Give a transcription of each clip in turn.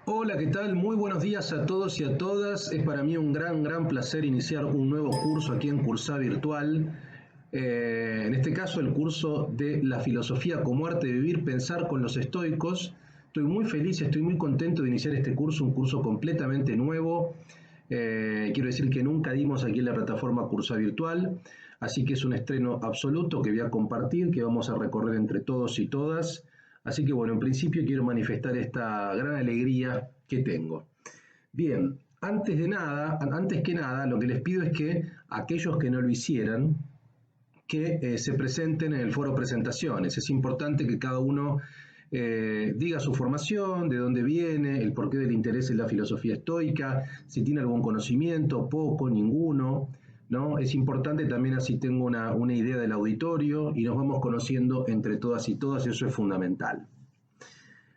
Hola, ¿qué tal? Muy buenos días a todos y a todas. Es para mí un gran placer iniciar un nuevo curso aquí en Cursá Virtual. En este caso, el curso de la filosofía como arte de vivir, pensar con los estoicos. Estoy muy feliz, estoy muy contento de iniciar este curso, un curso completamente nuevo. Quiero decir que nunca dimos aquí en la plataforma Cursá Virtual, así que es un estreno absoluto que voy a compartir, que vamos a recorrer entre todos y todas. Así que bueno, en principio quiero manifestar esta gran alegría que tengo. Bien, antes que nada, lo que les pido es que aquellos que no lo hicieran, que se presenten en el foro presentaciones. Es importante que cada uno diga su formación, de dónde viene, el porqué del interés en la filosofía estoica, si tiene algún conocimiento, poco, ninguno. ¿No? Es importante también así tengo una idea del auditorio y nos vamos conociendo entre todas y todas, eso es fundamental.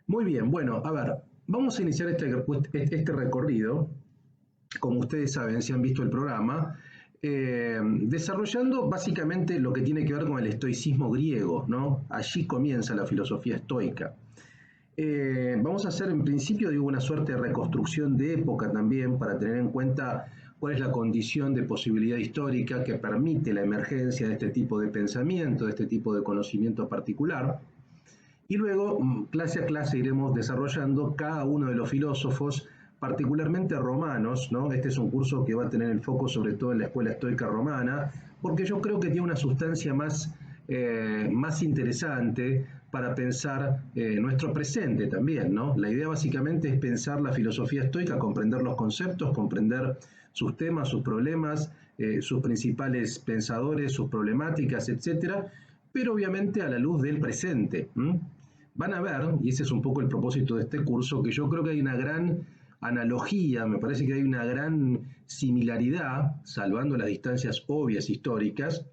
Muy bien, bueno, a ver, vamos a iniciar este recorrido, como ustedes saben, si han visto el programa, desarrollando básicamente lo que tiene que ver con el estoicismo griego, ¿no? Allí comienza la filosofía estoica. Vamos a hacer en principio, digo, una suerte de reconstrucción de época también para tener en cuenta cuál es la condición de posibilidad histórica que permite la emergencia de este tipo de pensamiento, de este tipo de conocimiento particular. Y luego, clase a clase, iremos desarrollando cada uno de los filósofos, particularmente romanos, ¿no? Este es un curso que va a tener el foco sobre todo en la escuela estoica romana, porque yo creo que tiene una sustancia más interesante para pensar nuestro presente también, ¿no? La idea básicamente es pensar la filosofía estoica, comprender los conceptos, comprender sus temas, sus problemas, sus principales pensadores, sus problemáticas, etcétera, pero obviamente a la luz del presente. Van a ver, y ese es un poco el propósito de este curso, que yo creo que hay una gran analogía, me parece que hay una gran similaridad, salvando las distancias obvias históricas,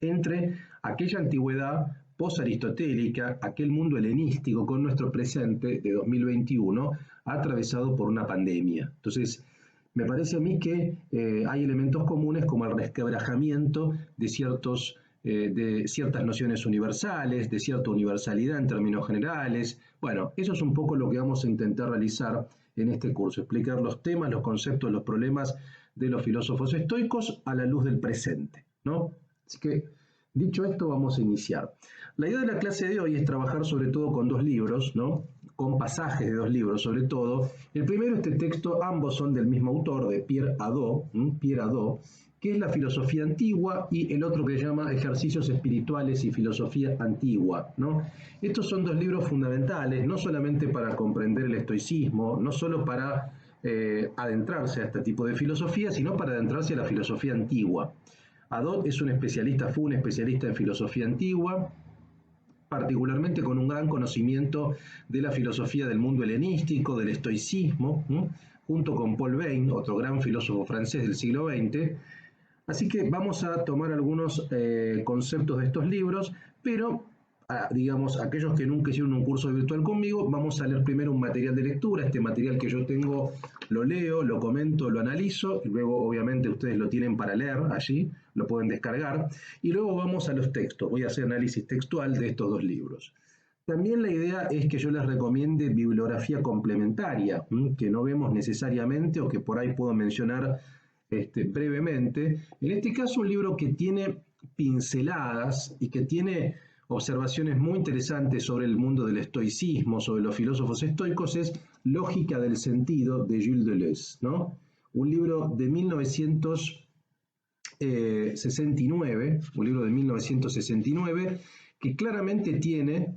entre aquella antigüedad post-aristotélica, aquel mundo helenístico con nuestro presente de 2021, atravesado por una pandemia. Entonces, me parece a mí que hay elementos comunes como el resquebrajamiento de ciertas nociones universales, de cierta universalidad en términos generales. Bueno, eso es un poco lo que vamos a intentar realizar en este curso, explicar los temas, los conceptos, los problemas de los filósofos estoicos a la luz del presente, ¿no? Así que, dicho esto, vamos a iniciar. La idea de la clase de hoy es trabajar sobre todo con dos libros, ¿no? Con pasajes de dos libros sobre todo. El primero, este texto, ambos son del mismo autor, de Pierre Hadot, que es la filosofía antigua, y el otro que se llama Ejercicios Espirituales y Filosofía Antigua, ¿no? Estos son dos libros fundamentales, no solamente para comprender el estoicismo, no solo para adentrarse a este tipo de filosofía, sino para adentrarse a la filosofía antigua. Hadot fue un especialista en filosofía antigua, particularmente con un gran conocimiento de la filosofía del mundo helenístico, del estoicismo, junto con Paul Bain, otro gran filósofo francés del siglo XX. Así que vamos a tomar algunos conceptos de estos libros, pero digamos, aquellos que nunca hicieron un curso virtual conmigo, vamos a leer primero un material de lectura. Este material que yo tengo lo leo, lo comento, lo analizo, y luego obviamente ustedes lo tienen para leer allí, lo pueden descargar, y luego vamos a los textos. Voy a hacer análisis textual de estos dos libros. También la idea es que yo les recomiende bibliografía complementaria, que no vemos necesariamente o que por ahí puedo mencionar brevemente. En este caso, un libro que tiene pinceladas y que tiene observaciones muy interesantes sobre el mundo del estoicismo, sobre los filósofos estoicos, es Lógica del Sentido de Gilles Deleuze, ¿no? Un libro de 1969, un libro de 1969, que claramente tiene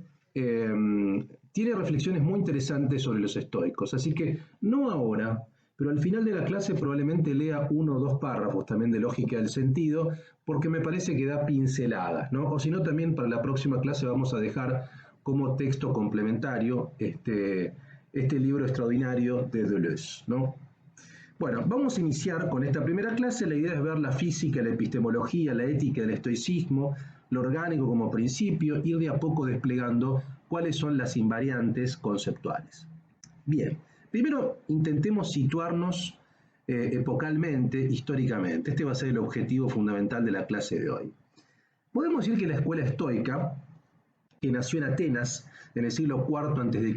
reflexiones muy interesantes sobre los estoicos. Así que no ahora, pero al final de la clase probablemente lea uno o dos párrafos también de Lógica del Sentido, porque me parece que da pinceladas, ¿no? O si no, también para la próxima clase vamos a dejar como texto complementario este libro extraordinario de Deleuze, ¿no? Bueno, vamos a iniciar con esta primera clase. La idea es ver la física, la epistemología, la ética del estoicismo, lo orgánico como principio, ir de a poco desplegando cuáles son las invariantes conceptuales. Bien, primero intentemos situarnos epocalmente, históricamente. Este va a ser el objetivo fundamental de la clase de hoy. Podemos decir que la escuela estoica, que nació en Atenas en el siglo IV a.C.,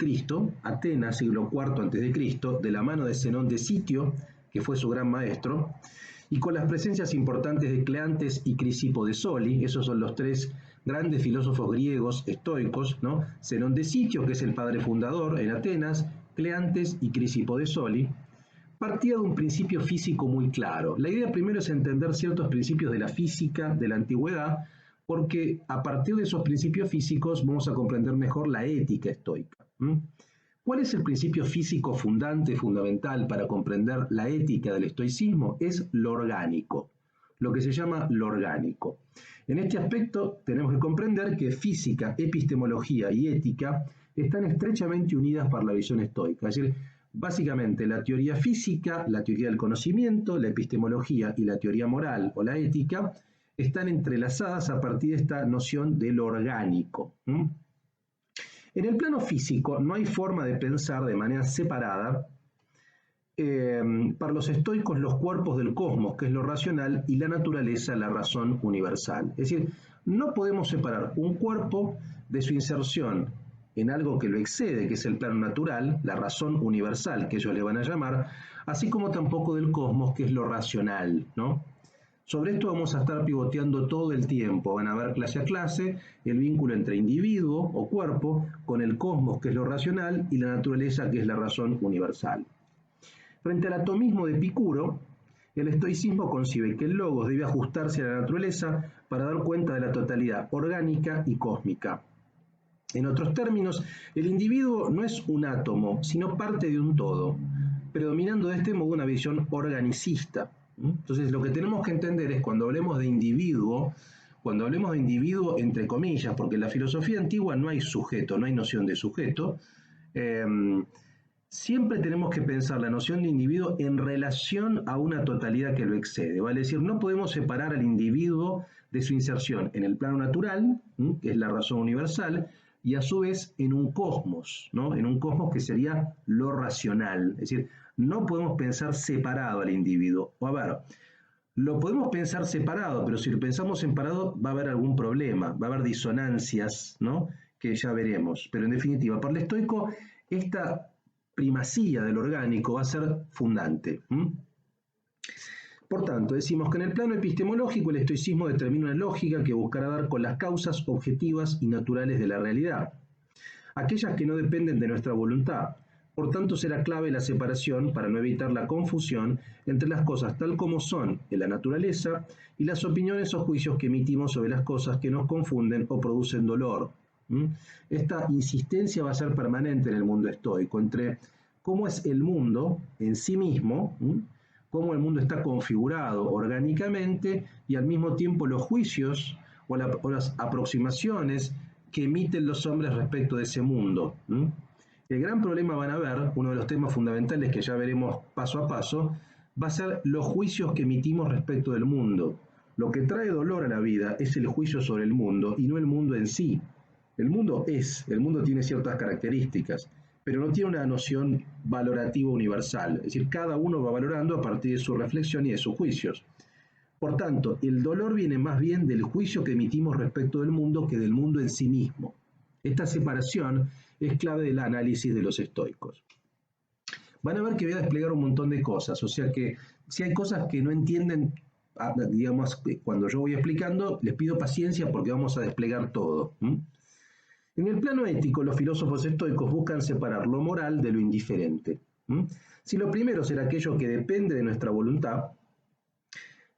Atenas, siglo IV a.C., de la mano de Zenón de Sitio, que fue su gran maestro, y con las presencias importantes de Cleantes y Crisipo de Soli. Esos son los tres grandes filósofos griegos estoicos, ¿no? Zenón de Sitio, que es el padre fundador en Atenas, Cleantes y Crisipo de Soli. Partía de un principio físico muy claro. La idea primero es entender ciertos principios de la física de la antigüedad, porque a partir de esos principios físicos vamos a comprender mejor la ética estoica. ¿Cuál es el principio físico fundamental para comprender la ética del estoicismo? Es lo orgánico, lo que se llama lo orgánico. En este aspecto tenemos que comprender que física, epistemología y ética están estrechamente unidas por la visión estoica. Es decir, básicamente la teoría física, la teoría del conocimiento, la epistemología y la teoría moral o la ética están entrelazadas a partir de esta noción de lo orgánico. En el plano físico no hay forma de pensar de manera separada para los estoicos los cuerpos del cosmos, que es lo racional, y la naturaleza, la razón universal. Es decir, no podemos separar un cuerpo de su inserción en algo que lo excede, que es el plano natural, la razón universal, que ellos le van a llamar, así como tampoco del cosmos, que es lo racional, ¿no? Sobre esto vamos a estar pivoteando todo el tiempo. Van a ver clase a clase el vínculo entre individuo o cuerpo con el cosmos, que es lo racional, y la naturaleza, que es la razón universal. Frente al atomismo de Epicuro, el estoicismo concibe que el logos debe ajustarse a la naturaleza para dar cuenta de la totalidad orgánica y cósmica. En otros términos, el individuo no es un átomo, sino parte de un todo, predominando de este modo una visión organicista. Entonces, lo que tenemos que entender es cuando hablemos de individuo entre comillas, porque en la filosofía antigua no hay sujeto, no hay noción de sujeto, siempre tenemos que pensar la noción de individuo en relación a una totalidad que lo excede. Vale decir, no podemos separar al individuo de su inserción en el plano natural, que es la razón universal, y a su vez en un cosmos, ¿no? En un cosmos que sería lo racional. Es decir, no podemos pensar separado al individuo. O a ver, lo podemos pensar separado, pero si lo pensamos separado va a haber algún problema, va a haber disonancias, ¿no? Que ya veremos. Pero en definitiva, para el estoico, esta primacía del orgánico va a ser fundante. Por tanto, decimos que en el plano epistemológico el estoicismo determina una lógica que buscará dar con las causas objetivas y naturales de la realidad, aquellas que no dependen de nuestra voluntad. Por tanto, será clave la separación para no evitar la confusión entre las cosas tal como son en la naturaleza y las opiniones o juicios que emitimos sobre las cosas que nos confunden o producen dolor. Esta insistencia va a ser permanente en el mundo estoico entre cómo es el mundo en sí mismo, cómo el mundo está configurado orgánicamente y al mismo tiempo los juicios o las aproximaciones que emiten los hombres respecto de ese mundo. El gran problema van a ver, uno de los temas fundamentales que ya veremos paso a paso, va a ser los juicios que emitimos respecto del mundo. Lo que trae dolor a la vida es el juicio sobre el mundo y no el mundo en sí. El mundo tiene ciertas características, pero no tiene una noción valorativa universal. Es decir, cada uno va valorando a partir de su reflexión y de sus juicios. Por tanto, el dolor viene más bien del juicio que emitimos respecto del mundo que del mundo en sí mismo. Esta separación es clave del análisis de los estoicos. Van a ver que voy a desplegar un montón de cosas, o sea que si hay cosas que no entienden, digamos, cuando yo voy explicando, les pido paciencia porque vamos a desplegar todo. En el plano ético, los filósofos estoicos buscan separar lo moral de lo indiferente. Si lo primero será aquello que depende de nuestra voluntad,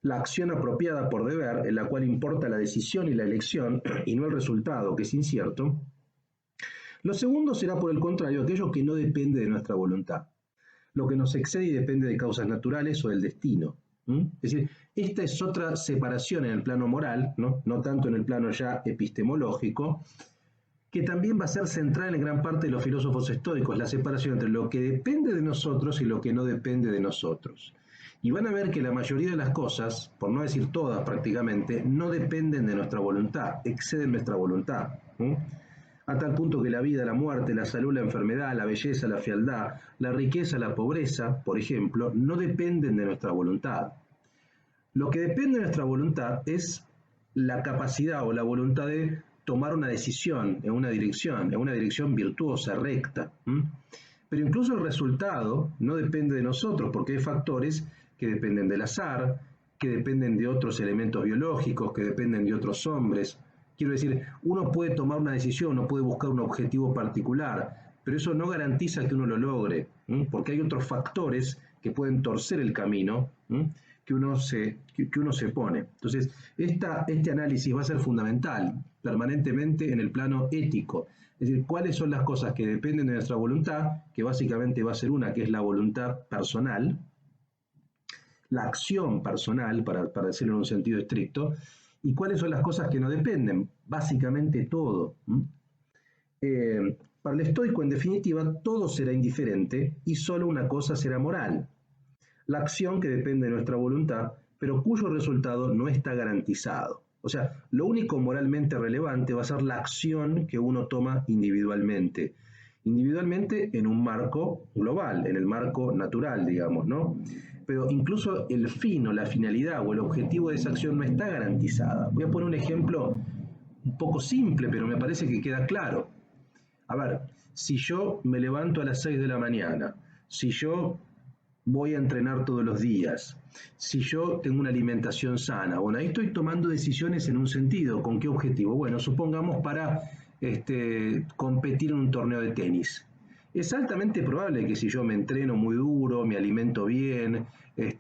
la acción apropiada por deber, en la cual importa la decisión y la elección, y no el resultado, que es incierto. Lo segundo será, por el contrario, aquello que no depende de nuestra voluntad, lo que nos excede y depende de causas naturales o del destino. Es decir, esta es otra separación en el plano moral, no tanto en el plano ya epistemológico, que también va a ser central en gran parte de los filósofos estoicos, la separación entre lo que depende de nosotros y lo que no depende de nosotros. Y van a ver que la mayoría de las cosas, por no decir todas prácticamente, no dependen de nuestra voluntad, exceden nuestra voluntad. A tal punto que la vida, la muerte, la salud, la enfermedad, la belleza, la fealdad, la riqueza, la pobreza, por ejemplo, no dependen de nuestra voluntad. Lo que depende de nuestra voluntad es la capacidad o la voluntad de tomar una decisión en una dirección virtuosa, recta. Pero incluso el resultado no depende de nosotros, porque hay factores que dependen del azar, que dependen de otros elementos biológicos, que dependen de otros hombres. Quiero decir, uno puede tomar una decisión, uno puede buscar un objetivo particular, pero eso no garantiza que uno lo logre, porque hay otros factores que pueden torcer el camino que uno se pone. Entonces, este análisis va a ser fundamental permanentemente en el plano ético. Es decir, cuáles son las cosas que dependen de nuestra voluntad, que básicamente va a ser una, que es la voluntad personal, la acción personal, para decirlo en un sentido estricto, y cuáles son las cosas que no dependen, básicamente todo. Para el estoico, en definitiva, todo será indiferente y solo una cosa será moral: la acción que depende de nuestra voluntad, pero cuyo resultado no está garantizado. O sea, lo único moralmente relevante va a ser la acción que uno toma individualmente. Individualmente en un marco global, en el marco natural, digamos, ¿no? Pero incluso el fin o la finalidad o el objetivo de esa acción no está garantizada. Voy a poner un ejemplo un poco simple, pero me parece que queda claro. A ver, si yo me levanto a las 6 de la mañana, si yo voy a entrenar todos los días, si yo tengo una alimentación sana, bueno, ahí estoy tomando decisiones en un sentido. ¿Con qué objetivo? Bueno, supongamos para competir en un torneo de tenis. Es altamente probable que si yo me entreno muy duro, me alimento bien,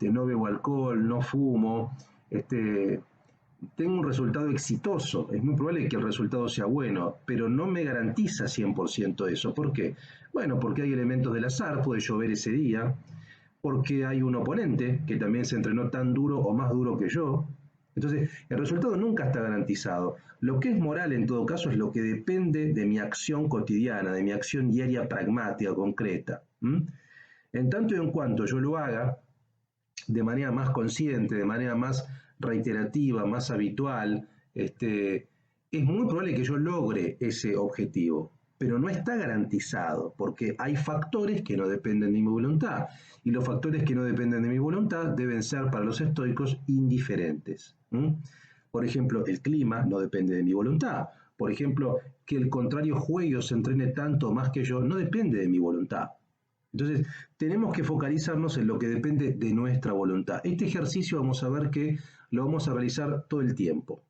no bebo alcohol, no fumo, tengo un resultado exitoso. Es muy probable que el resultado sea bueno, pero no me garantiza 100% eso. ¿Por qué? Bueno, porque hay elementos del azar, puede llover ese día, porque hay un oponente que también se entrenó tan duro o más duro que yo. Entonces, el resultado nunca está garantizado. Lo que es moral en todo caso es lo que depende de mi acción cotidiana, de mi acción diaria pragmática, concreta. En tanto y en cuanto yo lo haga de manera más consciente, de manera más reiterativa, más habitual, es muy probable que yo logre ese objetivo, pero no está garantizado, porque hay factores que no dependen de mi voluntad, y los factores que no dependen de mi voluntad deben ser para los estoicos indiferentes. Por ejemplo, el clima no depende de mi voluntad. Por ejemplo, que el contrario juegue o se entrene tanto más que yo no depende de mi voluntad. Entonces, tenemos que focalizarnos en lo que depende de nuestra voluntad. Este ejercicio vamos a ver que lo vamos a realizar todo el tiempo.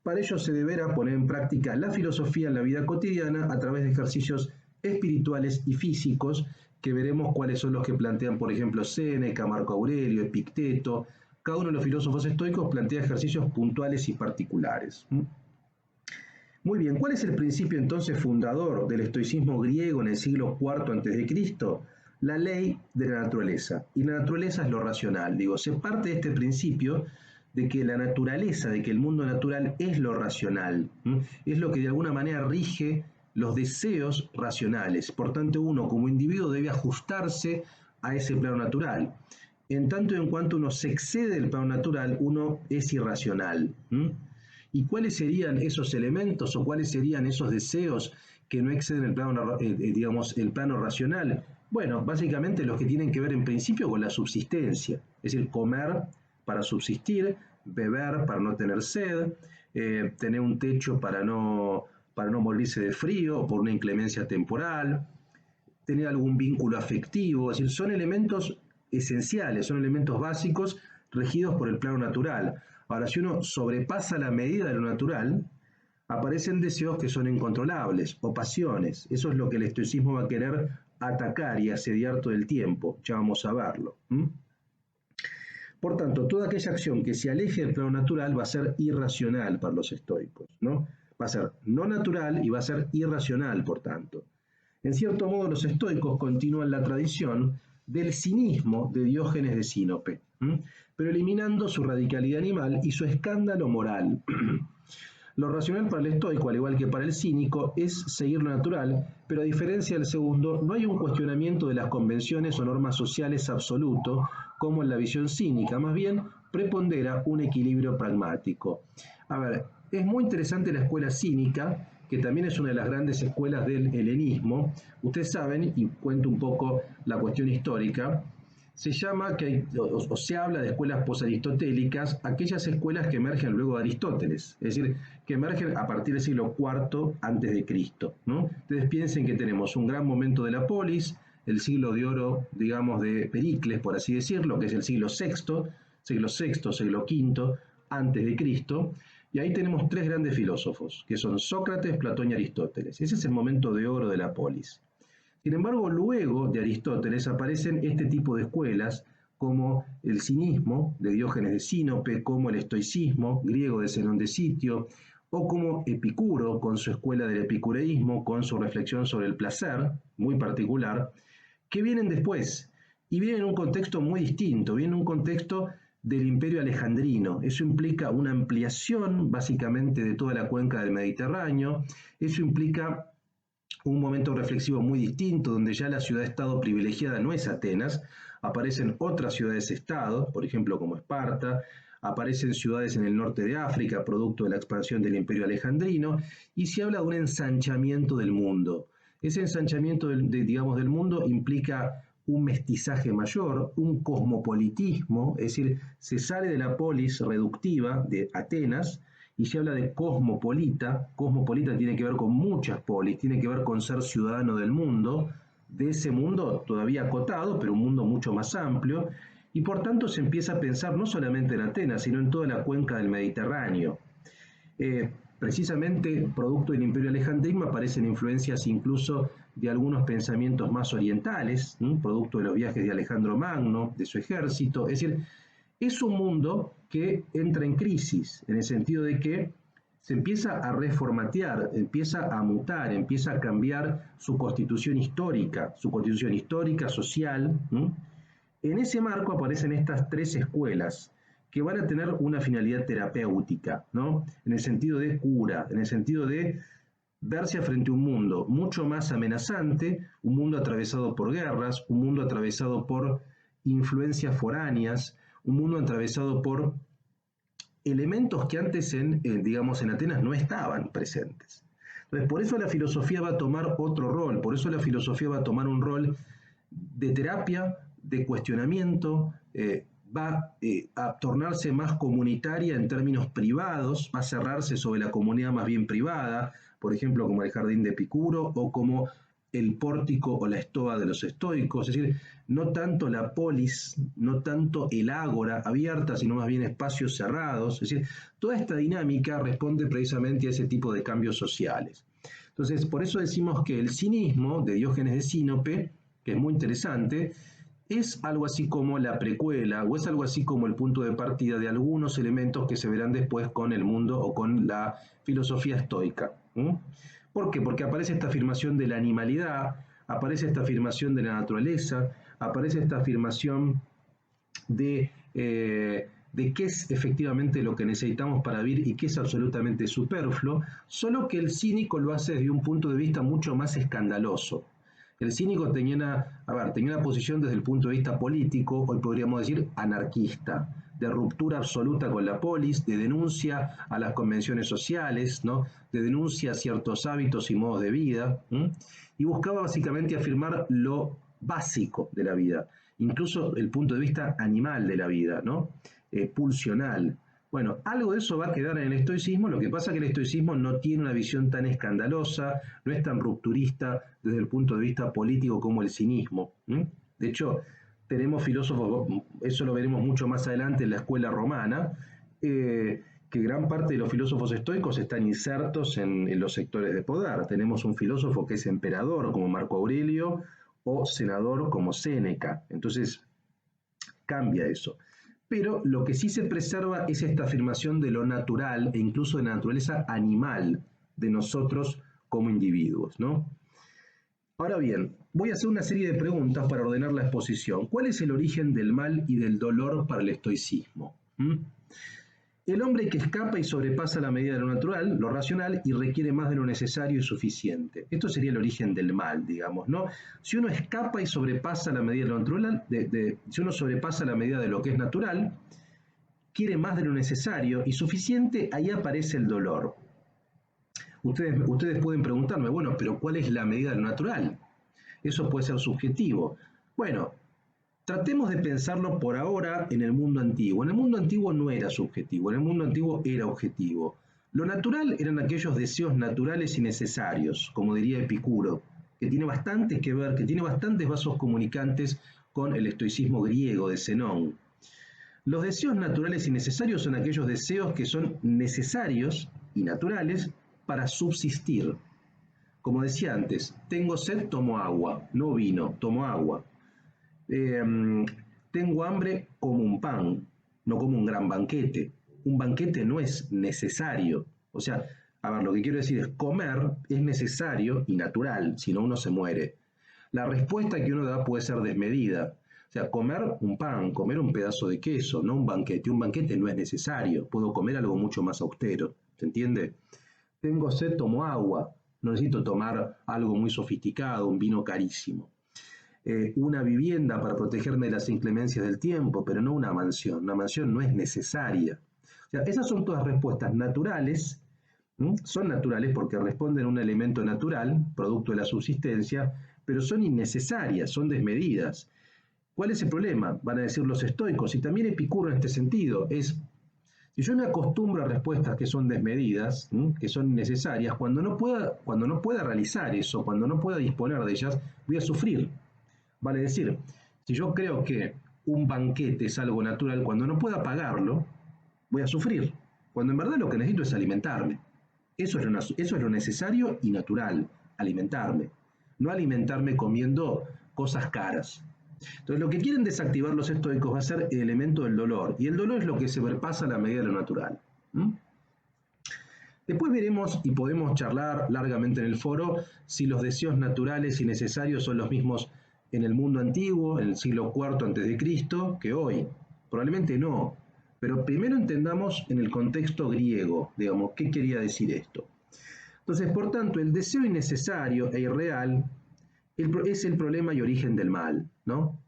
Para ello se deberá poner en práctica la filosofía en la vida cotidiana a través de ejercicios espirituales y físicos, que veremos cuáles son los que plantean, por ejemplo, Séneca, Marco Aurelio, Epicteto. Cada uno de los filósofos estoicos plantea ejercicios puntuales y particulares. Muy bien, ¿cuál es el principio entonces fundador del estoicismo griego en el siglo IV a.C.? La ley de la naturaleza. Y la naturaleza es lo racional. Se parte de este principio de que la naturaleza, de que el mundo natural es lo racional. Es lo que de alguna manera rige los deseos racionales. Por tanto, uno como individuo debe ajustarse a ese plano natural. En tanto y en cuanto uno se excede del plano natural, uno es irracional. ¿Y cuáles serían esos elementos o cuáles serían esos deseos que no exceden el plano, el plano racional? Bueno, básicamente los que tienen que ver en principio con la subsistencia, es decir, comer para subsistir, beber para no tener sed, tener un techo para no morirse de frío o por una inclemencia temporal, tener algún vínculo afectivo. Es decir, son elementos esenciales, son elementos básicos regidos por el plano natural. Ahora, si uno sobrepasa la medida de lo natural, aparecen deseos que son incontrolables o pasiones. Eso es lo que el estoicismo va a querer atacar y asediar todo el tiempo. Ya vamos a verlo. Por tanto, toda aquella acción que se aleje del plano natural va a ser irracional para los estoicos, ¿no? Va a ser no natural y va a ser irracional, por tanto. En cierto modo, los estoicos continúan la tradición del cinismo de Diógenes de Sinope, pero eliminando su radicalidad animal y su escándalo moral. Lo racional para el estoico, al igual que para el cínico, es seguir lo natural, pero a diferencia del segundo, no hay un cuestionamiento de las convenciones o normas sociales absoluto, como en la visión cínica, más bien prepondera un equilibrio pragmático. A ver, es muy interesante la escuela cínica, que también es una de las grandes escuelas del helenismo. Ustedes saben, y cuento un poco la cuestión histórica, se llama o se habla de escuelas posaristotélicas, aquellas escuelas que emergen luego de Aristóteles, es decir, que emergen a partir del siglo IV antes de Cristo, ¿no? Entonces piensen que tenemos un gran momento de la polis, el siglo de oro, digamos, de Pericles, por así decirlo, que es el siglo VI, siglo V antes de Cristo, y ahí tenemos tres grandes filósofos, que son Sócrates, Platón y Aristóteles. Ese es el momento de oro de la polis. Sin embargo, luego de Aristóteles aparecen este tipo de escuelas como el cinismo de Diógenes de Sinope, como el estoicismo griego de Zenón de Sitio, o como Epicuro con su escuela del epicureísmo, con su reflexión sobre el placer, muy particular, que vienen después y vienen en un contexto muy distinto, vienen en un contexto del Imperio Alejandrino. Eso implica una ampliación básicamente de toda la cuenca del Mediterráneo, eso implica un momento reflexivo muy distinto, donde ya la ciudad-estado privilegiada no es Atenas, aparecen otras ciudades-estado, por ejemplo como Esparta, aparecen ciudades en el norte de África, producto de la expansión del Imperio Alejandrino, y se habla de un ensanchamiento del mundo. Ese ensanchamiento del mundo implica un mestizaje mayor, un cosmopolitismo, es decir, se sale de la polis reductiva de Atenas y se habla de cosmopolita. Cosmopolita tiene que ver con muchas polis, tiene que ver con ser ciudadano del mundo, de ese mundo todavía acotado, pero un mundo mucho más amplio, y por tanto se empieza a pensar no solamente en Atenas, sino en toda la cuenca del Mediterráneo. Precisamente, producto del Imperio Alejandrino, aparecen influencias incluso de algunos pensamientos más orientales, producto de los viajes de Alejandro Magno, de su ejército. Es decir, es un mundo que entra en crisis, en el sentido de que se empieza a reformatear, empieza a mutar, empieza a cambiar su constitución histórica, social. En ese marco aparecen estas tres escuelas que van a tener una finalidad terapéutica, ¿no? En el sentido de cura, en el sentido de verse frente a un mundo mucho más amenazante, un mundo atravesado por guerras, un mundo atravesado por influencias foráneas, un mundo atravesado por elementos que antes digamos, en Atenas no estaban presentes. Entonces, por eso la filosofía va a tomar otro rol, por eso la filosofía va a tomar un rol de terapia, de cuestionamiento, va a tornarse más comunitaria en términos privados, va a cerrarse sobre la comunidad más bien privada, por ejemplo, como el jardín de Epicuro o como el pórtico o la estoa de los estoicos, es decir, no tanto la polis, no tanto el ágora abierta, sino más bien espacios cerrados, es decir, toda esta dinámica responde precisamente a ese tipo de cambios sociales. Entonces, por eso decimos que el cinismo de Diógenes de Sinope, que es muy interesante, es algo así como la precuela o es algo así como el punto de partida de algunos elementos que se verán después con el mundo o con la filosofía estoica. ¿Por qué? Porque aparece esta afirmación de la animalidad, aparece esta afirmación de la naturaleza, aparece esta afirmación de qué es efectivamente lo que necesitamos para vivir y qué es absolutamente superfluo, solo que el cínico lo hace desde un punto de vista mucho más escandaloso. El cínico tenía una posición desde el punto de vista político, hoy podríamos decir anarquista, de ruptura absoluta con la polis, de denuncia a las convenciones sociales, ¿no? De denuncia a ciertos hábitos y modos de vida, y buscaba básicamente afirmar lo básico de la vida, incluso el punto de vista animal de la vida, ¿no? Pulsional. Bueno, algo de eso va a quedar en el estoicismo, lo que pasa es que el estoicismo no tiene una visión tan escandalosa, no es tan rupturista desde el punto de vista político como el cinismo. De hecho, tenemos filósofos, eso lo veremos mucho más adelante en la escuela romana, que gran parte de los filósofos estoicos están insertos en los sectores de poder. Tenemos un filósofo que es emperador como Marco Aurelio o senador como Séneca. Entonces, cambia eso. Pero lo que sí se preserva es esta afirmación de lo natural e incluso de la naturaleza animal de nosotros como individuos, ¿no? Ahora bien, voy a hacer una serie de preguntas para ordenar la exposición. ¿Cuál es el origen del mal y del dolor para el estoicismo? El hombre que escapa y sobrepasa la medida de lo natural, lo racional, y requiere más de lo necesario y suficiente. Esto sería el origen del mal, digamos, ¿no? Si uno escapa y sobrepasa la medida de lo natural, si uno sobrepasa la medida de lo que es natural, quiere más de lo necesario y suficiente, ahí aparece el dolor. Ustedes pueden preguntarme, bueno, pero ¿cuál es la medida de lo natural? Eso puede ser subjetivo. Bueno, Tratemos de pensarlo por ahora en el mundo antiguo. En el mundo antiguo no era subjetivo, en el mundo antiguo era objetivo. Lo natural eran aquellos deseos naturales y necesarios, como diría Epicuro, que tiene bastante que ver, que tiene bastantes vasos comunicantes con el estoicismo griego de Zenón. Los deseos naturales y necesarios son aquellos deseos que son necesarios y naturales para subsistir. Como decía antes, tengo sed, tomo agua, no vino, tomo agua. Tengo hambre, como un pan, no como un gran banquete. Un banquete no es necesario. O sea, a ver, lo que quiero decir es comer es necesario y natural, si no uno se muere. La respuesta que uno da puede ser desmedida. O sea, comer un pan, comer un pedazo de queso, no un banquete. Un banquete no es necesario. Puedo comer algo mucho más austero. ¿Se entiende? Tengo sed, tomo agua. No necesito tomar algo muy sofisticado, un vino carísimo. Una vivienda para protegerme de las inclemencias del tiempo, pero no una mansión. Una mansión no es necesaria. O sea, esas son todas respuestas naturales, ¿m? Son naturales porque responden a un elemento natural, producto de la subsistencia, pero son innecesarias, son desmedidas. ¿Cuál es el problema? Van a decir los estoicos, y también Epicuro en este sentido, es, si yo me acostumbro a respuestas que son desmedidas, que son innecesarias, cuando no pueda realizar eso, cuando no pueda disponer de ellas, voy a sufrir. Vale decir, si yo creo que un banquete es algo natural, cuando no pueda pagarlo, voy a sufrir. Cuando en verdad lo que necesito es alimentarme. Eso es lo necesario y natural, alimentarme. No alimentarme comiendo cosas caras. Entonces, lo que quieren desactivar los estoicos va a ser el elemento del dolor. Y el dolor es lo que se sobrepasa a la medida de lo natural. Después veremos y podemos charlar largamente en el foro si los deseos naturales y necesarios son los mismos en el mundo antiguo, en el siglo IV a.C., que hoy. Probablemente no. Pero primero entendamos en el contexto griego, digamos, ¿qué quería decir esto? Entonces, por tanto, el deseo innecesario e irreal es el problema y origen del mal, ¿no?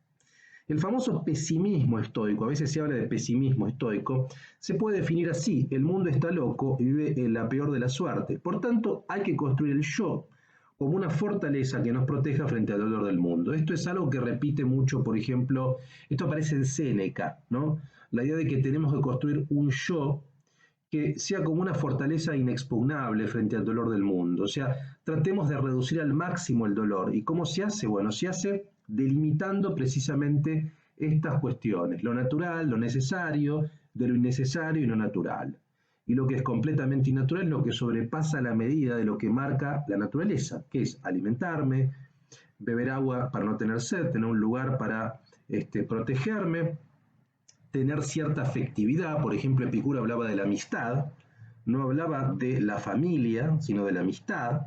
El famoso pesimismo estoico, a veces se habla de pesimismo estoico, se puede definir así: el mundo está loco y vive en la peor de la suerte. Por tanto, hay que construir el yo como una fortaleza que nos proteja frente al dolor del mundo. Esto es algo que repite mucho, por ejemplo, esto aparece en Séneca, ¿no? La idea de que tenemos que construir un yo que sea como una fortaleza inexpugnable frente al dolor del mundo. O sea, tratemos de reducir al máximo el dolor. ¿Y cómo se hace? Bueno, se hace delimitando precisamente estas cuestiones: lo natural, lo necesario, de lo innecesario y lo natural. Y lo que es completamente innatural es lo que sobrepasa la medida de lo que marca la naturaleza, que es alimentarme, beber agua para no tener sed, tener un lugar para protegerme, tener cierta afectividad. Por ejemplo, Epicuro hablaba de la amistad, no hablaba de la familia, sino de la amistad.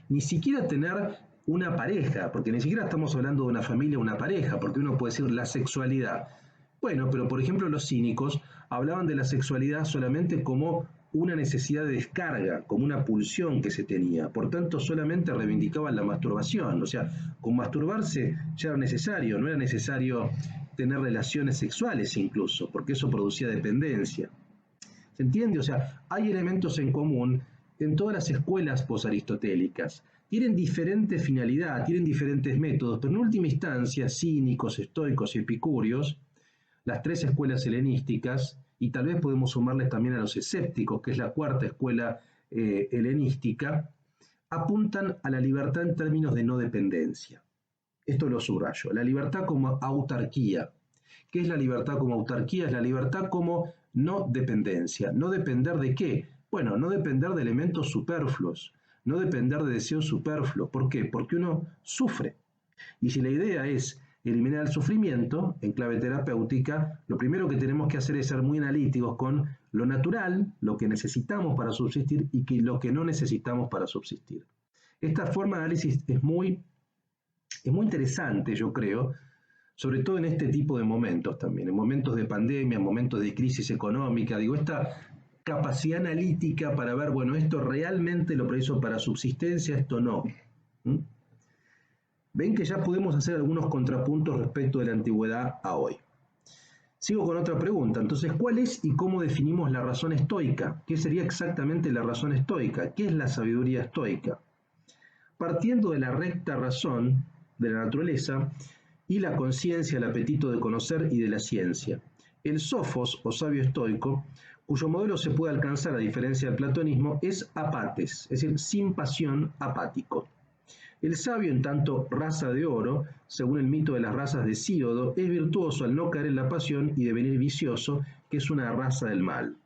Ni siquiera tener una pareja, porque ni siquiera estamos hablando de una familia o una pareja, porque uno puede decir la sexualidad. Bueno, pero por ejemplo los cínicos hablaban de la sexualidad solamente como una necesidad de descarga, como una pulsión que se tenía. Por tanto, solamente reivindicaban la masturbación. O sea, con masturbarse ya era necesario, no era necesario tener relaciones sexuales incluso, porque eso producía dependencia. ¿Se entiende? O sea, hay elementos en común en todas las escuelas posaristotélicas. Tienen diferente finalidad, tienen diferentes métodos, pero en última instancia, cínicos, estoicos y epicúreos, las tres escuelas helenísticas, y tal vez podemos sumarles también a los escépticos, que es la cuarta escuela helenística, apuntan a la libertad en términos de no dependencia. Esto lo subrayo: la libertad como autarquía. ¿Qué es la libertad como autarquía? Es la libertad como no dependencia. ¿No depender de qué? Bueno, no depender de elementos superfluos, no depender de deseos superfluos. ¿Por qué? Porque uno sufre. Y si la idea es eliminar el sufrimiento en clave terapéutica, lo primero que tenemos que hacer es ser muy analíticos con lo natural, lo que necesitamos para subsistir, y lo que no necesitamos para subsistir. Esta forma de análisis es muy interesante, yo creo, sobre todo en este tipo de momentos también, en momentos de pandemia, en momentos de crisis económica. Digo, esta capacidad analítica para ver, bueno, esto realmente lo preciso para subsistencia, esto no. Ven que ya podemos hacer algunos contrapuntos respecto de la antigüedad a hoy. Sigo con otra pregunta. Entonces, ¿cuál es y cómo definimos la razón estoica? ¿Qué sería exactamente la razón estoica? ¿Qué es la sabiduría estoica? Partiendo de la recta razón de la naturaleza, y la conciencia, el apetito de conocer y de la ciencia. El sofos, o sabio estoico, cuyo modelo se puede alcanzar a diferencia del platonismo, es apates, es decir, sin pasión, apático. El sabio, en tanto raza de oro, según el mito de las razas de Hesíodo, es virtuoso al no caer en la pasión y devenir vicioso, que es una raza del mal.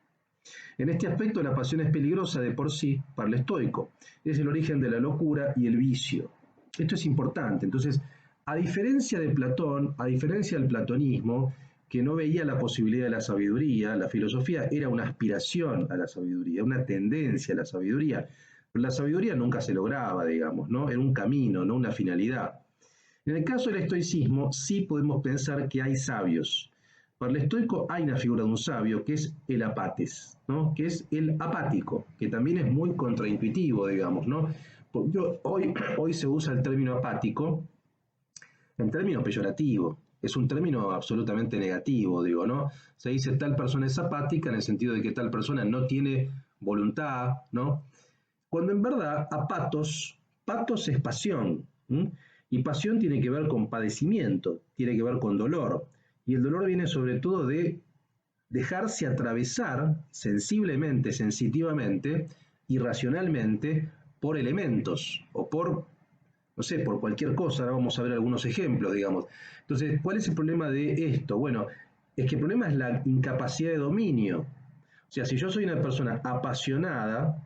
En este aspecto la pasión es peligrosa de por sí para el estoico. Es el origen de la locura y el vicio. Esto es importante. Entonces, a diferencia de Platón, a diferencia del platonismo, que no veía la posibilidad de la sabiduría, la filosofía era una aspiración a la sabiduría, una tendencia a la sabiduría. Pero la sabiduría nunca se lograba, digamos, ¿no? Era un camino, no una finalidad. En el caso del estoicismo, sí podemos pensar que hay sabios. Para el estoico hay una figura de un sabio que es el apates, ¿no? Que es el apático, que también es muy contraintuitivo, digamos, ¿no? Porque hoy se usa el término apático en términos peyorativos, es un término absolutamente negativo, digo, ¿no? Se dice tal persona es apática en el sentido de que tal persona no tiene voluntad, ¿no? Cuando en verdad patos es pasión, ¿m? Y pasión tiene que ver con padecimiento, tiene que ver con dolor. Y el dolor viene sobre todo de dejarse atravesar sensiblemente, sensitivamente, irracionalmente, por elementos o por, no sé, por cualquier cosa. Ahora vamos a ver algunos ejemplos, digamos. Entonces, ¿cuál es el problema de esto? Bueno, es que el problema es la incapacidad de dominio. O sea, si yo soy una persona apasionada,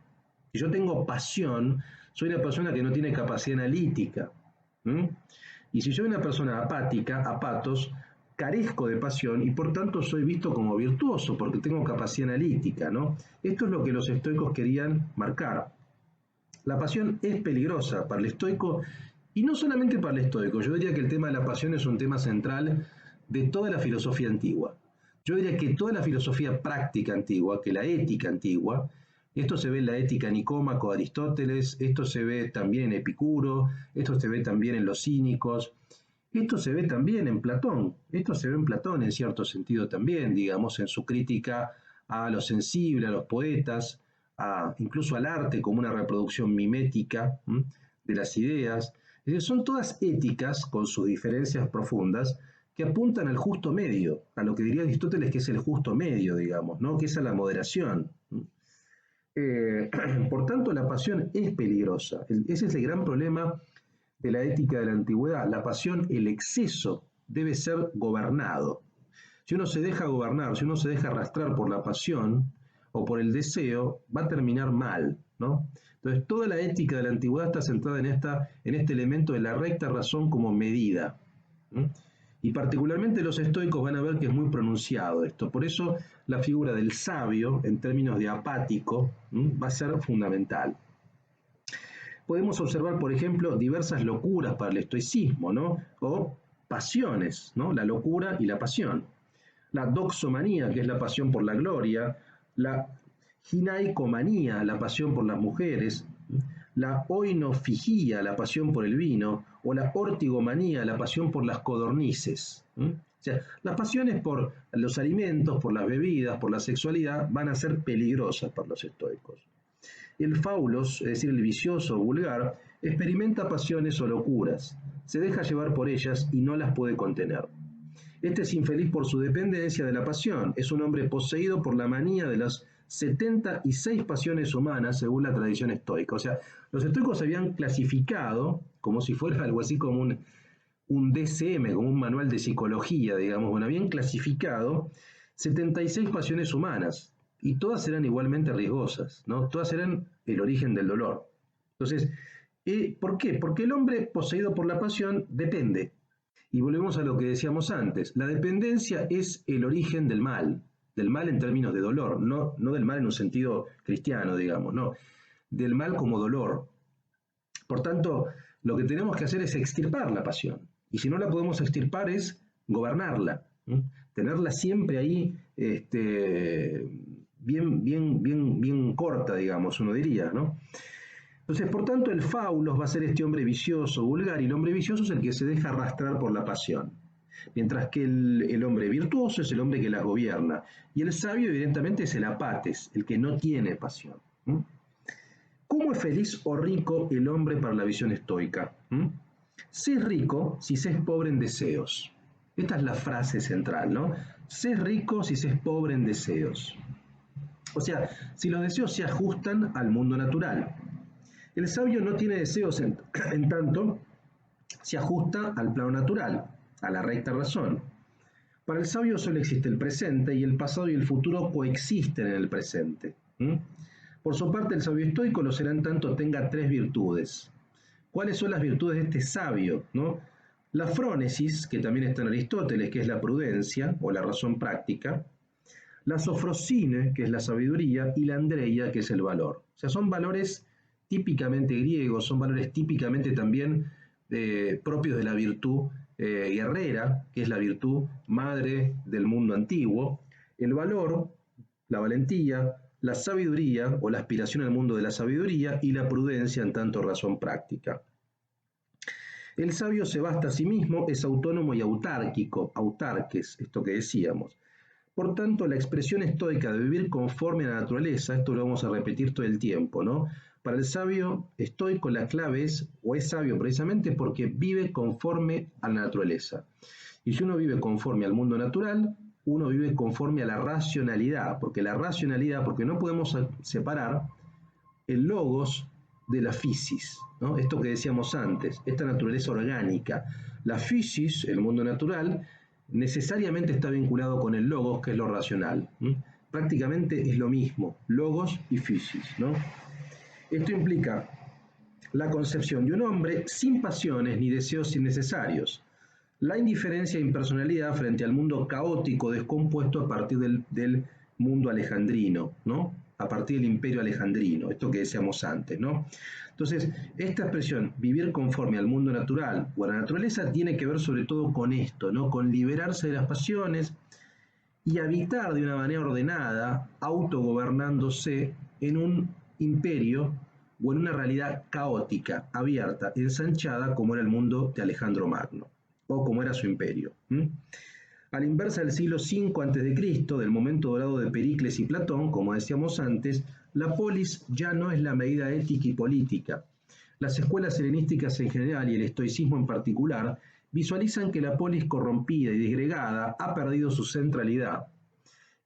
si yo tengo pasión, soy una persona que no tiene capacidad analítica. ¿Mm? Y si soy una persona apática, apatos, carezco de pasión y por tanto soy visto como virtuoso porque tengo capacidad analítica, ¿no? Esto es lo que los estoicos querían marcar. La pasión es peligrosa para el estoico y no solamente para el estoico. Yo diría que el tema de la pasión es un tema central de toda la filosofía antigua. Yo diría que toda la filosofía práctica antigua, que la ética antigua, esto se ve en la ética nicómaco de Aristóteles, esto se ve también en Epicuro, esto se ve también en los cínicos, esto se ve también en Platón, esto se ve en Platón en cierto sentido también, digamos, en su crítica a lo sensible, a los poetas, incluso al arte como una reproducción mimética de las ideas. Es decir, son todas éticas con sus diferencias profundas que apuntan al justo medio, a lo que diría Aristóteles que es el justo medio, digamos, ¿no? Que es a la moderación. Por tanto, la pasión es peligrosa. Ese es el gran problema de la ética de la antigüedad. La pasión, el exceso, debe ser gobernado. Si uno se deja gobernar, si uno se deja arrastrar por la pasión o por el deseo, va a terminar mal, ¿no? Entonces, toda la ética de la antigüedad está centrada en este elemento de la recta razón como medida. ¿Mm? Y particularmente los estoicos van a ver que es muy pronunciado esto. Por eso la figura del sabio, en términos de apático, va a ser fundamental. Podemos observar, por ejemplo, diversas locuras para el estoicismo, ¿no? O pasiones, ¿no? La locura y la pasión. La doxomanía, que es la pasión por la gloria, la ginaicomanía, la pasión por las mujeres, la oinofigía, la pasión por el vino, o la ortigomanía, la pasión por las codornices. O sea, las pasiones por los alimentos, por las bebidas, por la sexualidad, van a ser peligrosas para los estoicos. El faulos, es decir, el vicioso vulgar, experimenta pasiones o locuras, se deja llevar por ellas y no las puede contener. Este es infeliz por su dependencia de la pasión, es un hombre poseído por la manía de las 76 pasiones humanas según la tradición estoica. O sea, los estoicos habían clasificado, como si fuera algo así como un DSM, como un manual de psicología, digamos, bueno, habían clasificado 76 pasiones humanas y todas eran igualmente riesgosas, ¿no? Todas eran el origen del dolor. Entonces, ¿por qué? Porque el hombre poseído por la pasión depende. Y volvemos a lo que decíamos antes, la dependencia es el origen del mal en términos de dolor, no del mal en un sentido cristiano, digamos, no, del mal como dolor. Por tanto, lo que tenemos que hacer es extirpar la pasión, y si no la podemos extirpar es gobernarla, tenerla siempre ahí bien corta, digamos, uno diría, ¿no? Entonces, por tanto, el faulos va a ser este hombre vicioso, vulgar, y el hombre vicioso es el que se deja arrastrar por la pasión. Mientras que el hombre virtuoso es el hombre que las gobierna. Y el sabio, evidentemente, es el apates, el que no tiene pasión. ¿Mm? ¿Cómo es feliz o rico el hombre para la visión estoica? ¿Mm? Sé rico si se es pobre en deseos. Esta es la frase central, ¿no? Sé rico si se es pobre en deseos. O sea, si los deseos se ajustan al mundo natural. El sabio no tiene deseos en tanto se ajusta al plano natural, a la recta razón. Para el sabio solo existe el presente y el pasado y el futuro coexisten en el presente. Por su parte, el sabio estoico lo será en tanto tenga tres virtudes. ¿Cuáles son las virtudes de este sabio? ¿No? La frónesis, que también está en Aristóteles, que es la prudencia o la razón práctica. La sofrosine, que es la sabiduría, y la andreia, que es el valor. O sea, son valores típicamente griegos, son valores típicamente también propios de la virtud guerrera, que es la virtud madre del mundo antiguo. El valor, la valentía, la sabiduría o la aspiración al mundo de la sabiduría y la prudencia en tanto razón práctica. El sabio se basta a sí mismo, es autónomo y autárquico, autarques, esto que decíamos. Por tanto, la expresión estoica de vivir conforme a la naturaleza, esto lo vamos a repetir todo el tiempo, ¿no? Para el sabio estoico la clave es, o es sabio precisamente porque vive conforme a la naturaleza. Y si uno vive conforme al mundo natural, uno vive conforme a la racionalidad, porque no podemos separar el logos de la physis, ¿no? Esto que decíamos antes, esta naturaleza orgánica. La physis, el mundo natural, necesariamente está vinculado con el logos, que es lo racional. Prácticamente es lo mismo, logos y physis, ¿no? Esto implica la concepción de un hombre sin pasiones ni deseos innecesarios, la indiferencia e impersonalidad frente al mundo caótico descompuesto a partir del mundo alejandrino, ¿no? A partir del imperio alejandrino, esto que decíamos antes, ¿no? Entonces, esta expresión, vivir conforme al mundo natural o a la naturaleza, tiene que ver sobre todo con esto, ¿no? Con liberarse de las pasiones y habitar de una manera ordenada, autogobernándose en un imperio o en una realidad caótica, abierta, ensanchada, como era el mundo de Alejandro Magno, o como era su imperio. A la inversa del siglo V a.C., del momento dorado de Pericles y Platón, como decíamos antes, la polis ya no es la medida ética y política. Las escuelas helenísticas en general y el estoicismo en particular visualizan que la polis corrompida y disgregada ha perdido su centralidad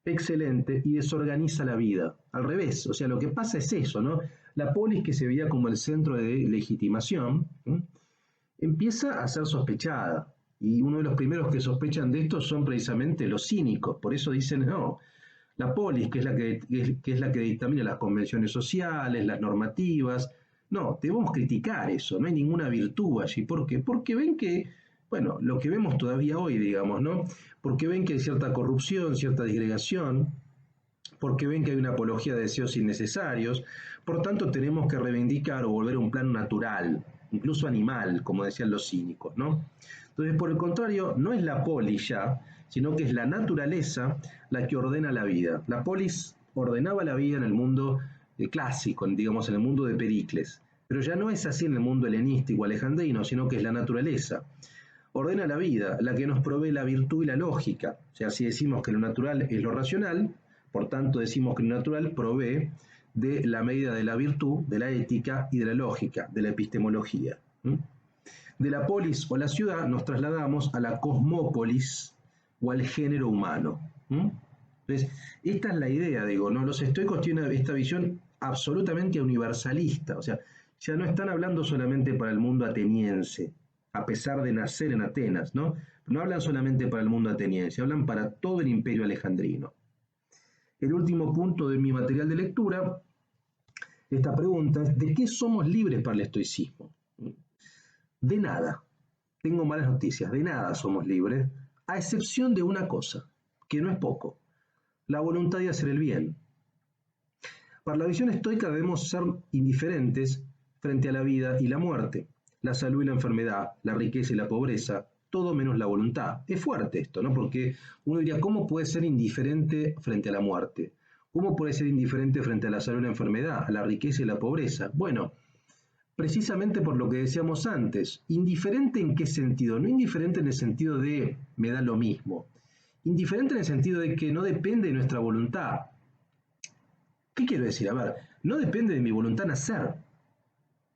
excelente y desorganiza la vida. Al revés, o sea, lo que pasa es eso, ¿no? La polis, que se veía como el centro de legitimación, empieza a ser sospechada. Y uno de los primeros que sospechan de esto son precisamente los cínicos. Por eso dicen, no, la polis, que es la que dictamina las convenciones sociales, las normativas. No, debemos criticar eso, no hay ninguna virtud allí. ¿Por qué? Porque ven que, bueno, lo que vemos todavía hoy, digamos, ¿no? Porque ven que hay cierta corrupción, cierta disgregación, porque ven que hay una apología de deseos innecesarios. Por tanto, tenemos que reivindicar o volver a un plano natural, incluso animal, como decían los cínicos, ¿no? Entonces, por el contrario, no es la polis ya, sino que es la naturaleza la que ordena la vida. La polis ordenaba la vida en el mundo clásico, digamos, en el mundo de Pericles, pero ya no es así en el mundo helenístico alejandrino, sino que es la naturaleza. Ordena la vida, la que nos provee la virtud y la lógica. O sea, si decimos que lo natural es lo racional, por tanto decimos que lo natural provee de la medida de la virtud, de la ética y de la lógica, de la epistemología. De la polis o la ciudad nos trasladamos a la cosmópolis o al género humano. Entonces, esta es la idea, digo, ¿no? Los estoicos tienen esta visión absolutamente universalista, o sea, ya no están hablando solamente para el mundo ateniense, a pesar de nacer en Atenas, ¿no? No hablan solamente para el mundo ateniense, hablan para todo el imperio alejandrino. El último punto de mi material de lectura, esta pregunta es, ¿de qué somos libres para el estoicismo? De nada. Tengo malas noticias, de nada somos libres, a excepción de una cosa, que no es poco, la voluntad de hacer el bien. Para la visión estoica debemos ser indiferentes frente a la vida y la muerte, la salud y la enfermedad, la riqueza y la pobreza, todo menos la voluntad. Es fuerte esto, ¿no? Porque uno diría, ¿cómo puede ser indiferente frente a la muerte? ¿Cómo puede ser indiferente frente a la salud y la enfermedad, a la riqueza y la pobreza? Bueno, precisamente por lo que decíamos antes, indiferente en qué sentido, no indiferente en el sentido de me da lo mismo, indiferente en el sentido de que no depende de nuestra voluntad. ¿Qué quiero decir? A ver, no depende de mi voluntad nacer.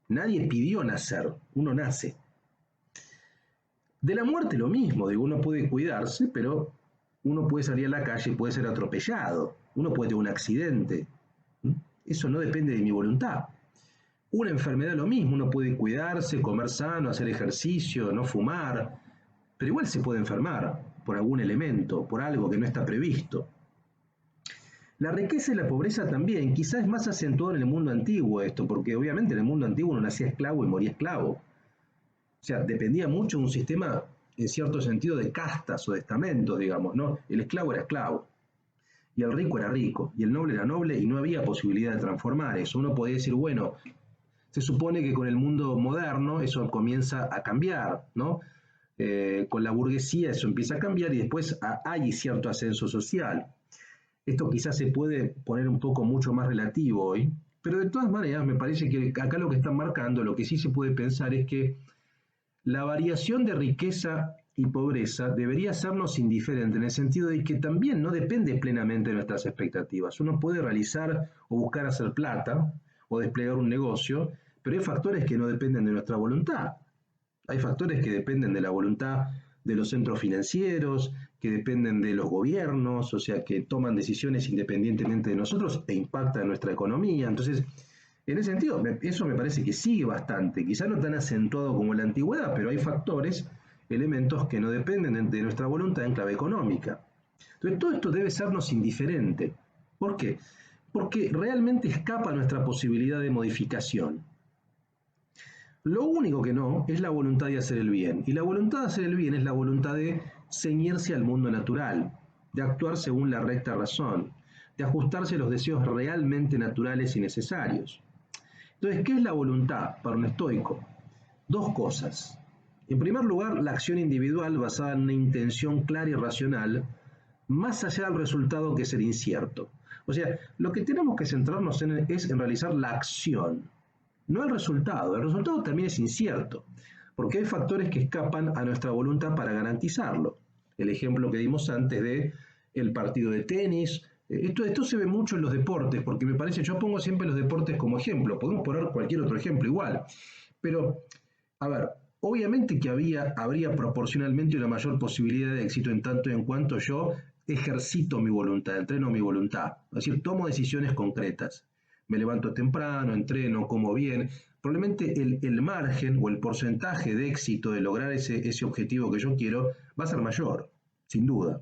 Nadie pidió nacer, uno nace. De la muerte lo mismo, digo, uno puede cuidarse, pero uno puede salir a la calle, puede ser atropellado, uno puede tener un accidente. Eso no depende de mi voluntad. Una enfermedad lo mismo, uno puede cuidarse, comer sano, hacer ejercicio, no fumar, pero igual se puede enfermar por algún elemento, por algo que no está previsto. La riqueza y la pobreza también, quizás es más acentuado en el mundo antiguo esto, porque obviamente en el mundo antiguo uno nacía esclavo y moría esclavo. O sea, dependía mucho de un sistema, en cierto sentido, de castas o de estamentos, digamos, ¿no? El esclavo era esclavo, y el rico era rico, y el noble era noble, y no había posibilidad de transformar eso. Uno podía decir, bueno, se supone que con el mundo moderno eso comienza a cambiar, ¿no? Con la burguesía eso empieza a cambiar y después hay cierto ascenso social. Esto quizás se puede poner un poco mucho más relativo hoy, pero de todas maneras me parece que acá lo que están marcando, lo que sí se puede pensar es que la variación de riqueza y pobreza debería hacernos indiferente en el sentido de que también no depende plenamente de nuestras expectativas. Uno puede realizar o buscar hacer plata o desplegar un negocio, pero hay factores que no dependen de nuestra voluntad. Hay factores que dependen de la voluntad de los centros financieros, que dependen de los gobiernos, o sea, que toman decisiones independientemente de nosotros e impactan nuestra economía. Entonces, en ese sentido, eso me parece que sigue bastante, quizá no tan acentuado como en la antigüedad, pero hay factores, elementos que no dependen de nuestra voluntad en clave económica. Entonces, todo esto debe sernos indiferente. ¿Por qué? Porque realmente escapa a nuestra posibilidad de modificación. Lo único que no es la voluntad de hacer el bien. Y la voluntad de hacer el bien es la voluntad de ceñirse al mundo natural, de actuar según la recta razón, de ajustarse a los deseos realmente naturales y necesarios. Entonces, ¿qué es la voluntad para un estoico? Dos cosas. En primer lugar, la acción individual basada en una intención clara y racional, más allá del resultado que ser incierto. O sea, lo que tenemos que centrarnos es en realizar la acción, no el resultado. El resultado también es incierto, porque hay factores que escapan a nuestra voluntad para garantizarlo. El ejemplo que dimos antes de el partido de tenis. Esto se ve mucho en los deportes, porque me parece, yo pongo siempre los deportes como ejemplo, podemos poner cualquier otro ejemplo igual, pero, a ver, obviamente que habría proporcionalmente una mayor posibilidad de éxito en tanto y en cuanto yo ejercito mi voluntad, entreno mi voluntad, es decir, tomo decisiones concretas. Me levanto temprano, entreno, como bien. Probablemente el margen o el porcentaje de éxito de lograr ese objetivo que yo quiero va a ser mayor, sin duda.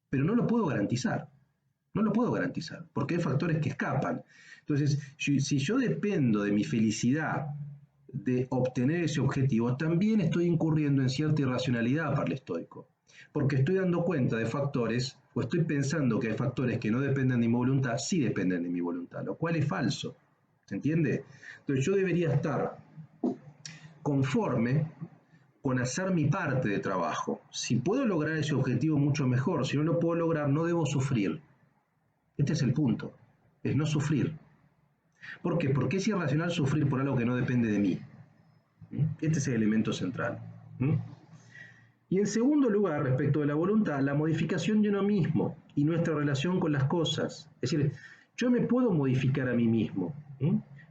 Pero no lo puedo garantizar. No lo puedo garantizar, porque hay factores que escapan. Entonces, si yo dependo de mi felicidad de obtener ese objetivo, también estoy incurriendo en cierta irracionalidad para el estoico, porque estoy dando cuenta de factores, o estoy pensando que hay factores que no dependen de mi voluntad, sí dependen de mi voluntad, lo cual es falso. ¿Se entiende? Entonces yo debería estar conforme con hacer mi parte de trabajo. Si puedo lograr ese objetivo, mucho mejor. Si no lo puedo lograr, no debo sufrir. Este es el punto, es no sufrir. ¿Por qué? Porque es irracional sufrir por algo que no depende de mí. Este es el elemento central. Y en segundo lugar, respecto de la voluntad, la modificación de uno mismo y nuestra relación con las cosas. Es decir, yo me puedo modificar a mí mismo.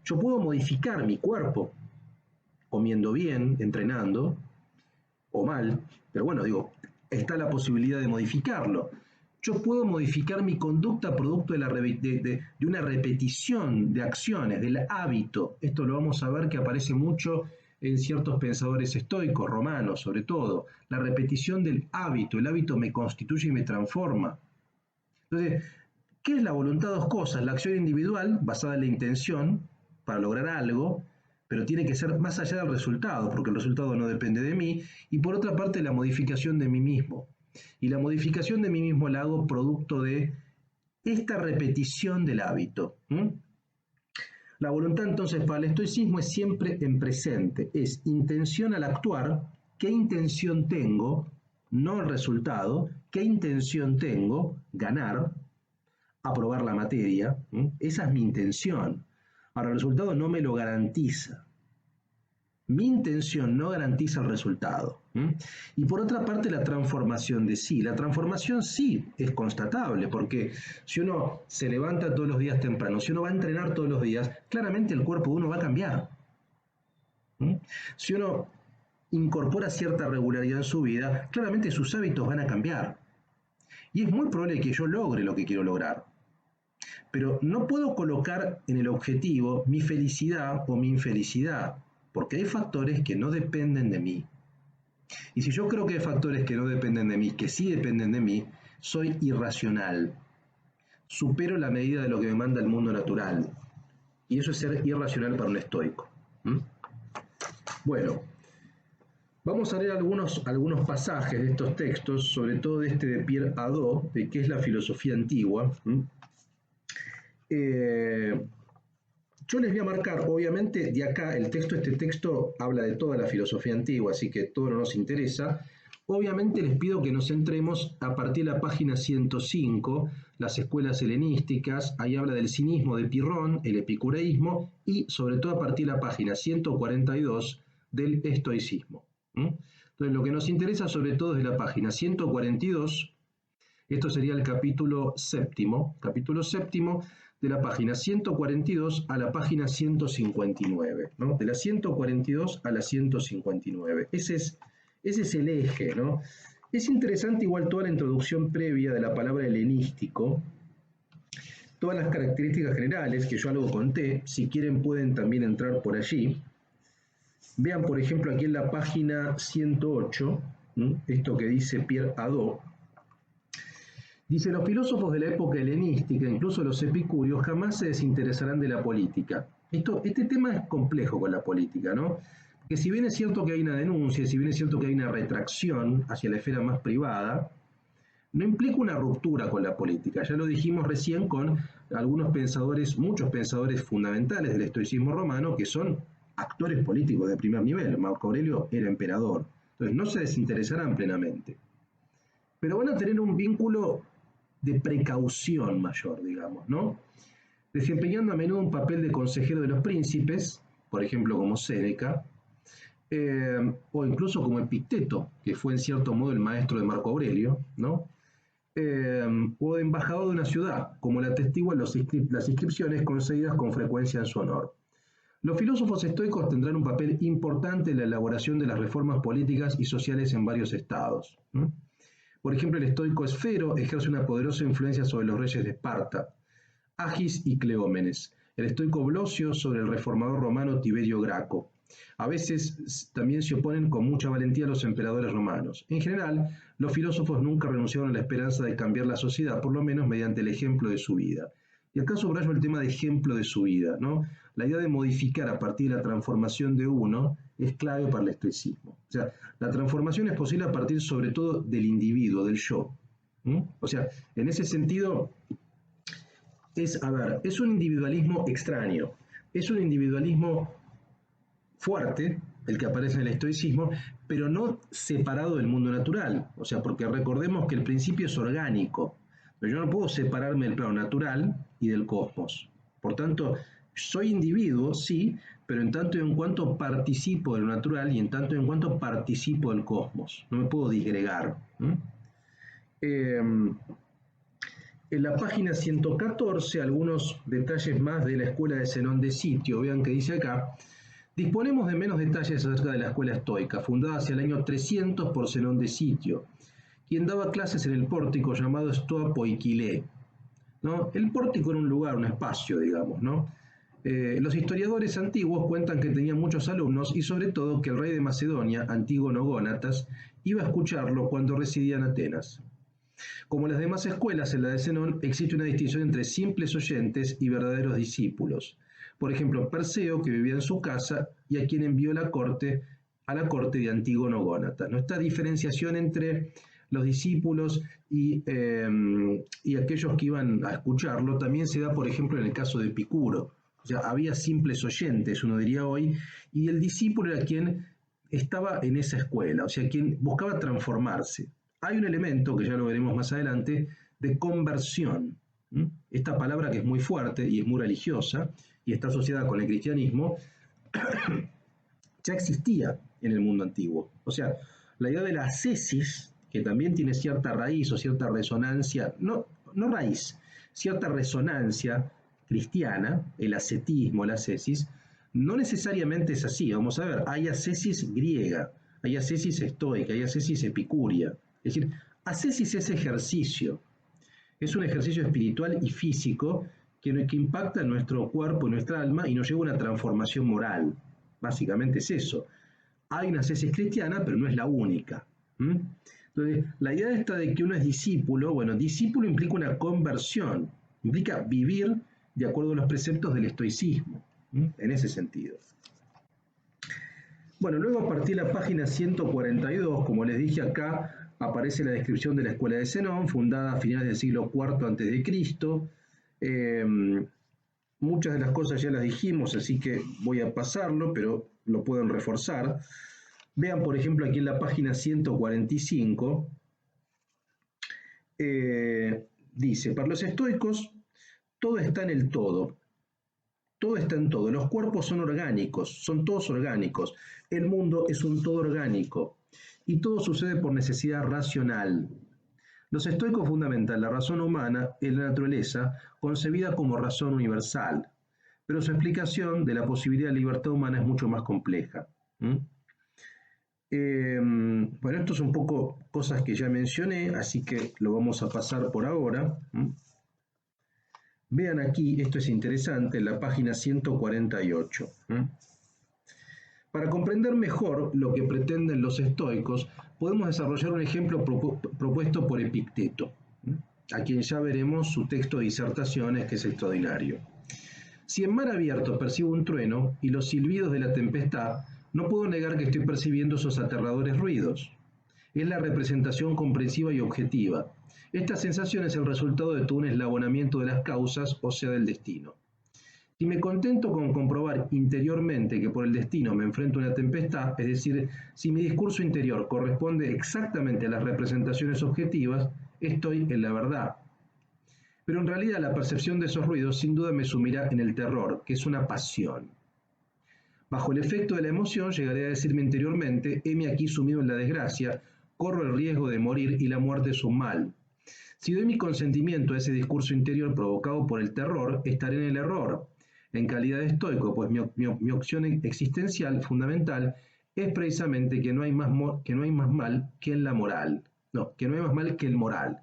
Yo puedo modificar mi cuerpo, comiendo bien, entrenando, o mal, pero bueno, digo, está la posibilidad de modificarlo. Yo puedo modificar mi conducta producto de una repetición de acciones, del hábito. Esto lo vamos a ver que aparece mucho en ciertos pensadores estoicos, romanos sobre todo. La repetición del hábito. El hábito me constituye y me transforma. Entonces, ¿qué es la voluntad? Dos cosas. La acción individual, basada en la intención, para lograr algo, pero tiene que ser más allá del resultado, porque el resultado no depende de mí. Y por otra parte, la modificación de mí mismo. Y la modificación de mí mismo la hago producto de esta repetición del hábito. La voluntad entonces para el estoicismo es siempre en presente, es intención al actuar, qué intención tengo, no el resultado, qué intención tengo, ganar, aprobar la materia, esa es mi intención. Ahora el resultado no me lo garantiza. Mi intención no garantiza el resultado. Y por otra parte, la transformación de sí. La transformación sí es constatable, porque si uno se levanta todos los días temprano, si uno va a entrenar todos los días, claramente el cuerpo de uno va a cambiar. Si uno incorpora cierta regularidad en su vida, claramente sus hábitos van a cambiar. Y es muy probable que yo logre lo que quiero lograr. Pero no puedo colocar en el objetivo mi felicidad o mi infelicidad, porque hay factores que no dependen de mí. Y si yo creo que hay factores que no dependen de mí, que sí dependen de mí, soy irracional. Supero la medida de lo que me manda el mundo natural. Y eso es ser irracional para un estoico. Bueno, vamos a leer algunos pasajes de estos textos, sobre todo de este de Pierre Hadot, de qué es la filosofía antigua. Yo les voy a marcar, obviamente, de acá, este texto habla de toda la filosofía antigua, así que todo no nos interesa. Obviamente les pido que nos centremos a partir de la página 105, las escuelas helenísticas, ahí habla del cinismo de Pirrón, el epicureísmo, y sobre todo a partir de la página 142 del estoicismo. Entonces lo que nos interesa sobre todo es de la página 142, esto sería el capítulo séptimo, de la página 142 a la página 159, ¿no? De la 142 a la 159. Ese es el eje, ¿no? Es interesante igual toda la introducción previa de la palabra helenístico, todas las características generales, que yo algo conté, si quieren pueden también entrar por allí. Vean, por ejemplo, aquí en la página 108, esto que dice Pierre Hadot. Dice, los filósofos de la época helenística, incluso los epicúreos, jamás se desinteresarán de la política. Este tema es complejo con la política, ¿no? Que si bien es cierto que hay una denuncia, si bien es cierto que hay una retracción hacia la esfera más privada, no implica una ruptura con la política. Ya lo dijimos recién con algunos pensadores, muchos pensadores fundamentales del estoicismo romano, que son actores políticos de primer nivel. Marco Aurelio era emperador. Entonces no se desinteresarán plenamente. Pero van a tener un vínculo de precaución mayor, digamos, ¿no? Desempeñando a menudo un papel de consejero de los príncipes, por ejemplo como Séneca, o incluso como Epicteto, que fue en cierto modo el maestro de Marco Aurelio, ¿no? O de embajador de una ciudad, como la atestiguan las inscripciones concedidas con frecuencia en su honor. Los filósofos estoicos tendrán un papel importante en la elaboración de las reformas políticas y sociales en varios estados. Por ejemplo, el estoico Esfero ejerce una poderosa influencia sobre los reyes de Esparta, Agis y Cleómenes, el estoico Blosio sobre el reformador romano Tiberio Graco. A veces también se oponen con mucha valentía a los emperadores romanos. En general, los filósofos nunca renunciaron a la esperanza de cambiar la sociedad, por lo menos mediante el ejemplo de su vida. Y acá subrayo el tema de ejemplo de su vida, ¿no? La idea de modificar a partir de la transformación de uno es clave para el estoicismo. O sea, la transformación es posible a partir sobre todo del individuo, del yo. O sea, en ese sentido, es un individualismo extraño, es un individualismo fuerte, el que aparece en el estoicismo, pero no separado del mundo natural. O sea, porque recordemos que el principio es orgánico. Pero yo no puedo separarme del plano natural y del cosmos. Por tanto, soy individuo, sí, pero en tanto y en cuanto participo de lo natural y en tanto y en cuanto participo del cosmos. No me puedo disgregar. En la página 114, algunos detalles más de la escuela de Zenón de Sitio. Vean que dice acá. Disponemos de menos detalles acerca de la escuela estoica, fundada hacia el año 300 por Zenón de Sitio, quien daba clases en el pórtico llamado Stoa Poikile, ¿no? El pórtico era un lugar, un espacio, digamos, ¿no? Los historiadores antiguos cuentan que tenía muchos alumnos y sobre todo que el rey de Macedonia, Antígono Gónatas, iba a escucharlo cuando residía en Atenas. Como las demás escuelas, en la de Zenón existe una distinción entre simples oyentes y verdaderos discípulos. Por ejemplo, Perseo, que vivía en su casa y a quien envió a la corte de Antígono Gónatas, ¿no? Esta diferenciación entre los discípulos y aquellos que iban a escucharlo también se da, por ejemplo, en el caso de Epicuro. O sea, había simples oyentes, uno diría hoy, y el discípulo era quien estaba en esa escuela, o sea, quien buscaba transformarse. Hay un elemento, que ya lo veremos más adelante, de conversión. Esta palabra que es muy fuerte y es muy religiosa, y está asociada con el cristianismo, ya existía en el mundo antiguo. O sea, la idea de la ascesis, que también tiene cierta raíz o cierta resonancia, no raíz, cierta resonancia cristiana, el ascetismo, la ascesis, no necesariamente es así. Vamos a ver, hay ascesis griega, hay ascesis estoica, hay ascesis epicúrea. Es decir, ascesis es ejercicio, es un ejercicio espiritual y físico que impacta en nuestro cuerpo, en nuestra alma y nos lleva a una transformación moral. Básicamente es eso. Hay una ascesis cristiana, pero no es la única. Entonces, la idea esta de que uno es discípulo, bueno, discípulo implica una conversión, implica vivir de acuerdo a los preceptos del estoicismo, en ese sentido. Bueno, luego a partir de la página 142, como les dije acá, aparece la descripción de la escuela de Zenón, fundada a finales del siglo IV a.C. Muchas de las cosas ya las dijimos, así que voy a pasarlo, pero lo pueden reforzar. Vean, por ejemplo, aquí en la página 145, dice, para los estoicos, todo está en el todo. Todo está en todo. Los cuerpos son orgánicos, son todos orgánicos. El mundo es un todo orgánico. Y todo sucede por necesidad racional. Los estoicos fundamentan la razón humana en la naturaleza, concebida como razón universal. Pero su explicación de la posibilidad de libertad humana es mucho más compleja. Bueno, esto es un poco cosas que ya mencioné, así que lo vamos a pasar por ahora. Vean aquí, esto es interesante, en la página 148. Para comprender mejor lo que pretenden los estoicos, podemos desarrollar un ejemplo propuesto por Epicteto, a quien ya veremos su texto de disertaciones, que es extraordinario. Si en mar abierto percibo un trueno y los silbidos de la tempestad, no puedo negar que estoy percibiendo esos aterradores ruidos. Es la representación comprensiva y objetiva. Esta sensación es el resultado de todo un eslabonamiento de las causas, o sea, del destino. Si me contento con comprobar interiormente que por el destino me enfrento a una tempestad, es decir, si mi discurso interior corresponde exactamente a las representaciones objetivas, estoy en la verdad. Pero en realidad la percepción de esos ruidos sin duda me sumirá en el terror, que es una pasión. Bajo el efecto de la emoción llegaré a decirme interiormente, heme aquí sumido en la desgracia, corro el riesgo de morir y la muerte es un mal. Si doy mi consentimiento a ese discurso interior provocado por el terror, estaré en el error. En calidad de estoico, pues mi opción existencial fundamental es precisamente que no hay más mal que en la moral. No, que no hay más mal que el moral.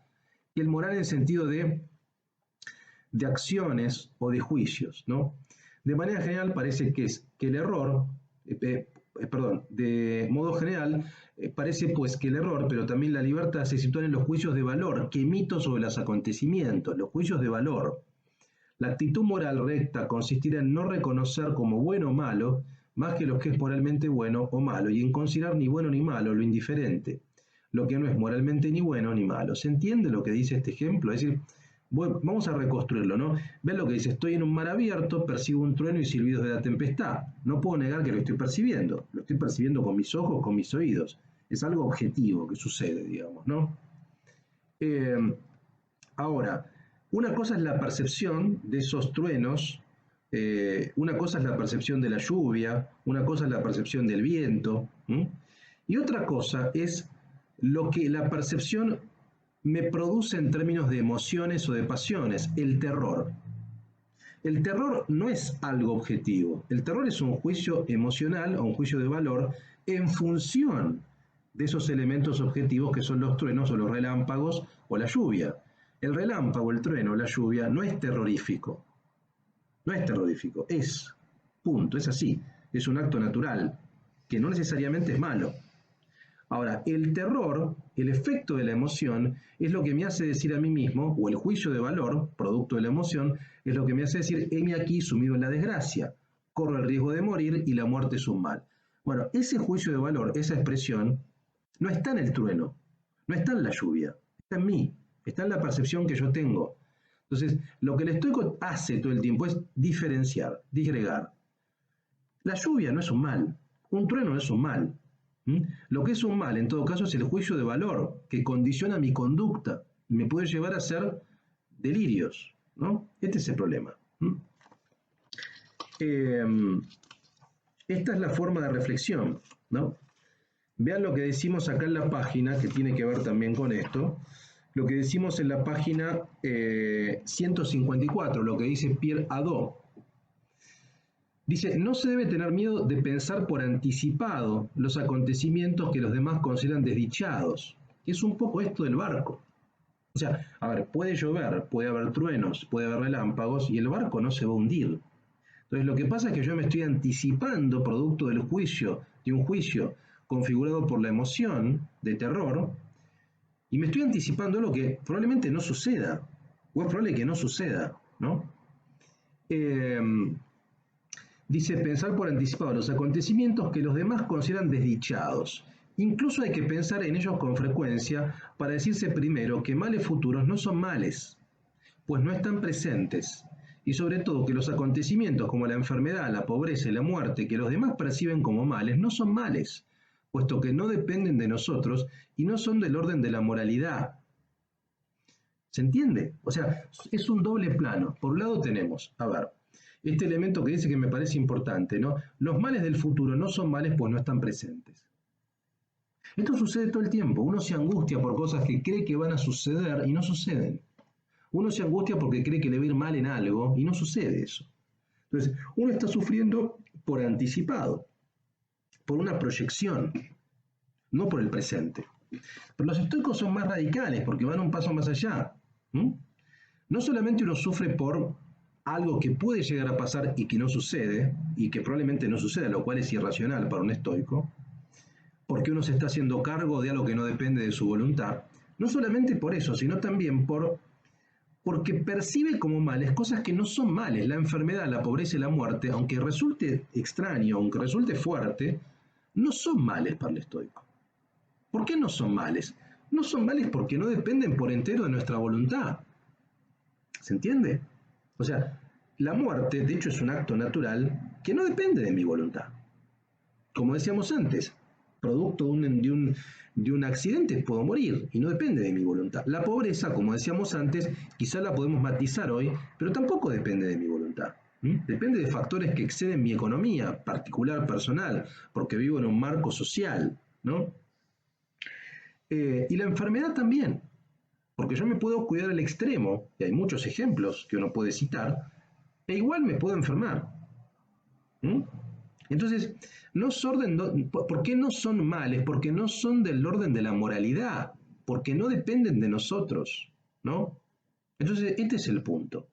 Y el moral en el sentido de acciones o de juicios, ¿no? De manera general parece que el error, de modo general, parece pues que el error, pero también la libertad se sitúan en los juicios de valor que emito sobre los acontecimientos, los juicios de valor. La actitud moral recta consistirá en no reconocer como bueno o malo más que lo que es moralmente bueno o malo y en considerar ni bueno ni malo lo indiferente, lo que no es moralmente ni bueno ni malo. ¿Se entiende lo que dice este ejemplo? Es decir, vamos a reconstruirlo, ¿no? Ven lo que dice, estoy en un mar abierto, percibo un trueno y silbidos de la tempestad. No puedo negar que lo estoy percibiendo con mis ojos, con mis oídos. Es algo objetivo que sucede, digamos, ¿no? Ahora, una cosa es la percepción de esos truenos, una cosa es la percepción de la lluvia, una cosa es la percepción del viento, y otra cosa es lo que la percepción me produce en términos de emociones o de pasiones, el terror. El terror no es algo objetivo, el terror es un juicio emocional o un juicio de valor en función de esos elementos objetivos que son los truenos o los relámpagos o la lluvia. El relámpago, el trueno, la lluvia no es terrorífico, es, punto, es así, es un acto natural, que no necesariamente es malo. Ahora, el terror, el efecto de la emoción, es lo que me hace decir a mí mismo, o el juicio de valor, producto de la emoción, es lo que me hace decir, heme aquí sumido en la desgracia, corro el riesgo de morir y la muerte es un mal. Bueno, ese juicio de valor, esa expresión, no está en el trueno, no está en la lluvia, está en mí, está en la percepción que yo tengo. Entonces, lo que el estoico hace todo el tiempo es diferenciar, disgregar. La lluvia no es un mal, un trueno no es un mal. Lo que es un mal, en todo caso, es el juicio de valor que condiciona mi conducta y me puede llevar a hacer delirios, ¿no? Este es el problema. Esta es la forma de reflexión, ¿no? Vean lo que decimos acá en la página, que tiene que ver también con esto, lo que decimos en la página 154, lo que dice Pierre Hadot. Dice, no se debe tener miedo de pensar por anticipado los acontecimientos que los demás consideran desdichados. Es un poco esto del barco. O sea, a ver, puede llover, puede haber truenos, puede haber relámpagos y el barco no se va a hundir. Entonces lo que pasa es que yo me estoy anticipando producto del juicio, de un juicio configurado por la emoción de terror, y me estoy anticipando lo que probablemente no suceda, o es probable que no suceda, ¿no? Dice, pensar por anticipado los acontecimientos que los demás consideran desdichados. Incluso hay que pensar en ellos con frecuencia para decirse primero que males futuros no son males, pues no están presentes, y sobre todo que los acontecimientos como la enfermedad, la pobreza y la muerte que los demás perciben como males no son males, puesto que no dependen de nosotros y no son del orden de la moralidad. ¿Se entiende? O sea, es un doble plano. Por un lado tenemos, a ver, este elemento que dice que me parece importante, ¿no? Los males del futuro no son males pues no están presentes. Esto sucede todo el tiempo. Uno se angustia por cosas que cree que van a suceder y no suceden. Uno se angustia porque cree que le va a ir mal en algo y no sucede eso. Entonces, uno está sufriendo por anticipado, por una proyección, no por el presente. Pero los estoicos son más radicales porque van un paso más allá. No solamente uno sufre por algo que puede llegar a pasar y que no sucede, y que probablemente no suceda, lo cual es irracional para un estoico, porque uno se está haciendo cargo de algo que no depende de su voluntad. No solamente por eso, sino también porque percibe como males cosas que no son males. La enfermedad, la pobreza y la muerte, aunque resulte extraño, aunque resulte fuerte, no son males para el estoico. ¿Por qué no son males? No son males porque no dependen por entero de nuestra voluntad. ¿Se entiende? O sea, la muerte, de hecho, es un acto natural que no depende de mi voluntad. Como decíamos antes, producto de un accidente puedo morir y no depende de mi voluntad. La pobreza, como decíamos antes, quizá la podemos matizar hoy, pero tampoco depende de mi voluntad. Depende de factores que exceden mi economía particular, personal, porque vivo en un marco social, ¿no? Y la enfermedad también, porque yo me puedo cuidar al extremo, y hay muchos ejemplos que uno puede citar, e igual me puedo enfermar. Entonces, ¿por qué no son males? Porque no son del orden de la moralidad, porque no dependen de nosotros, ¿no? Entonces, este es el punto.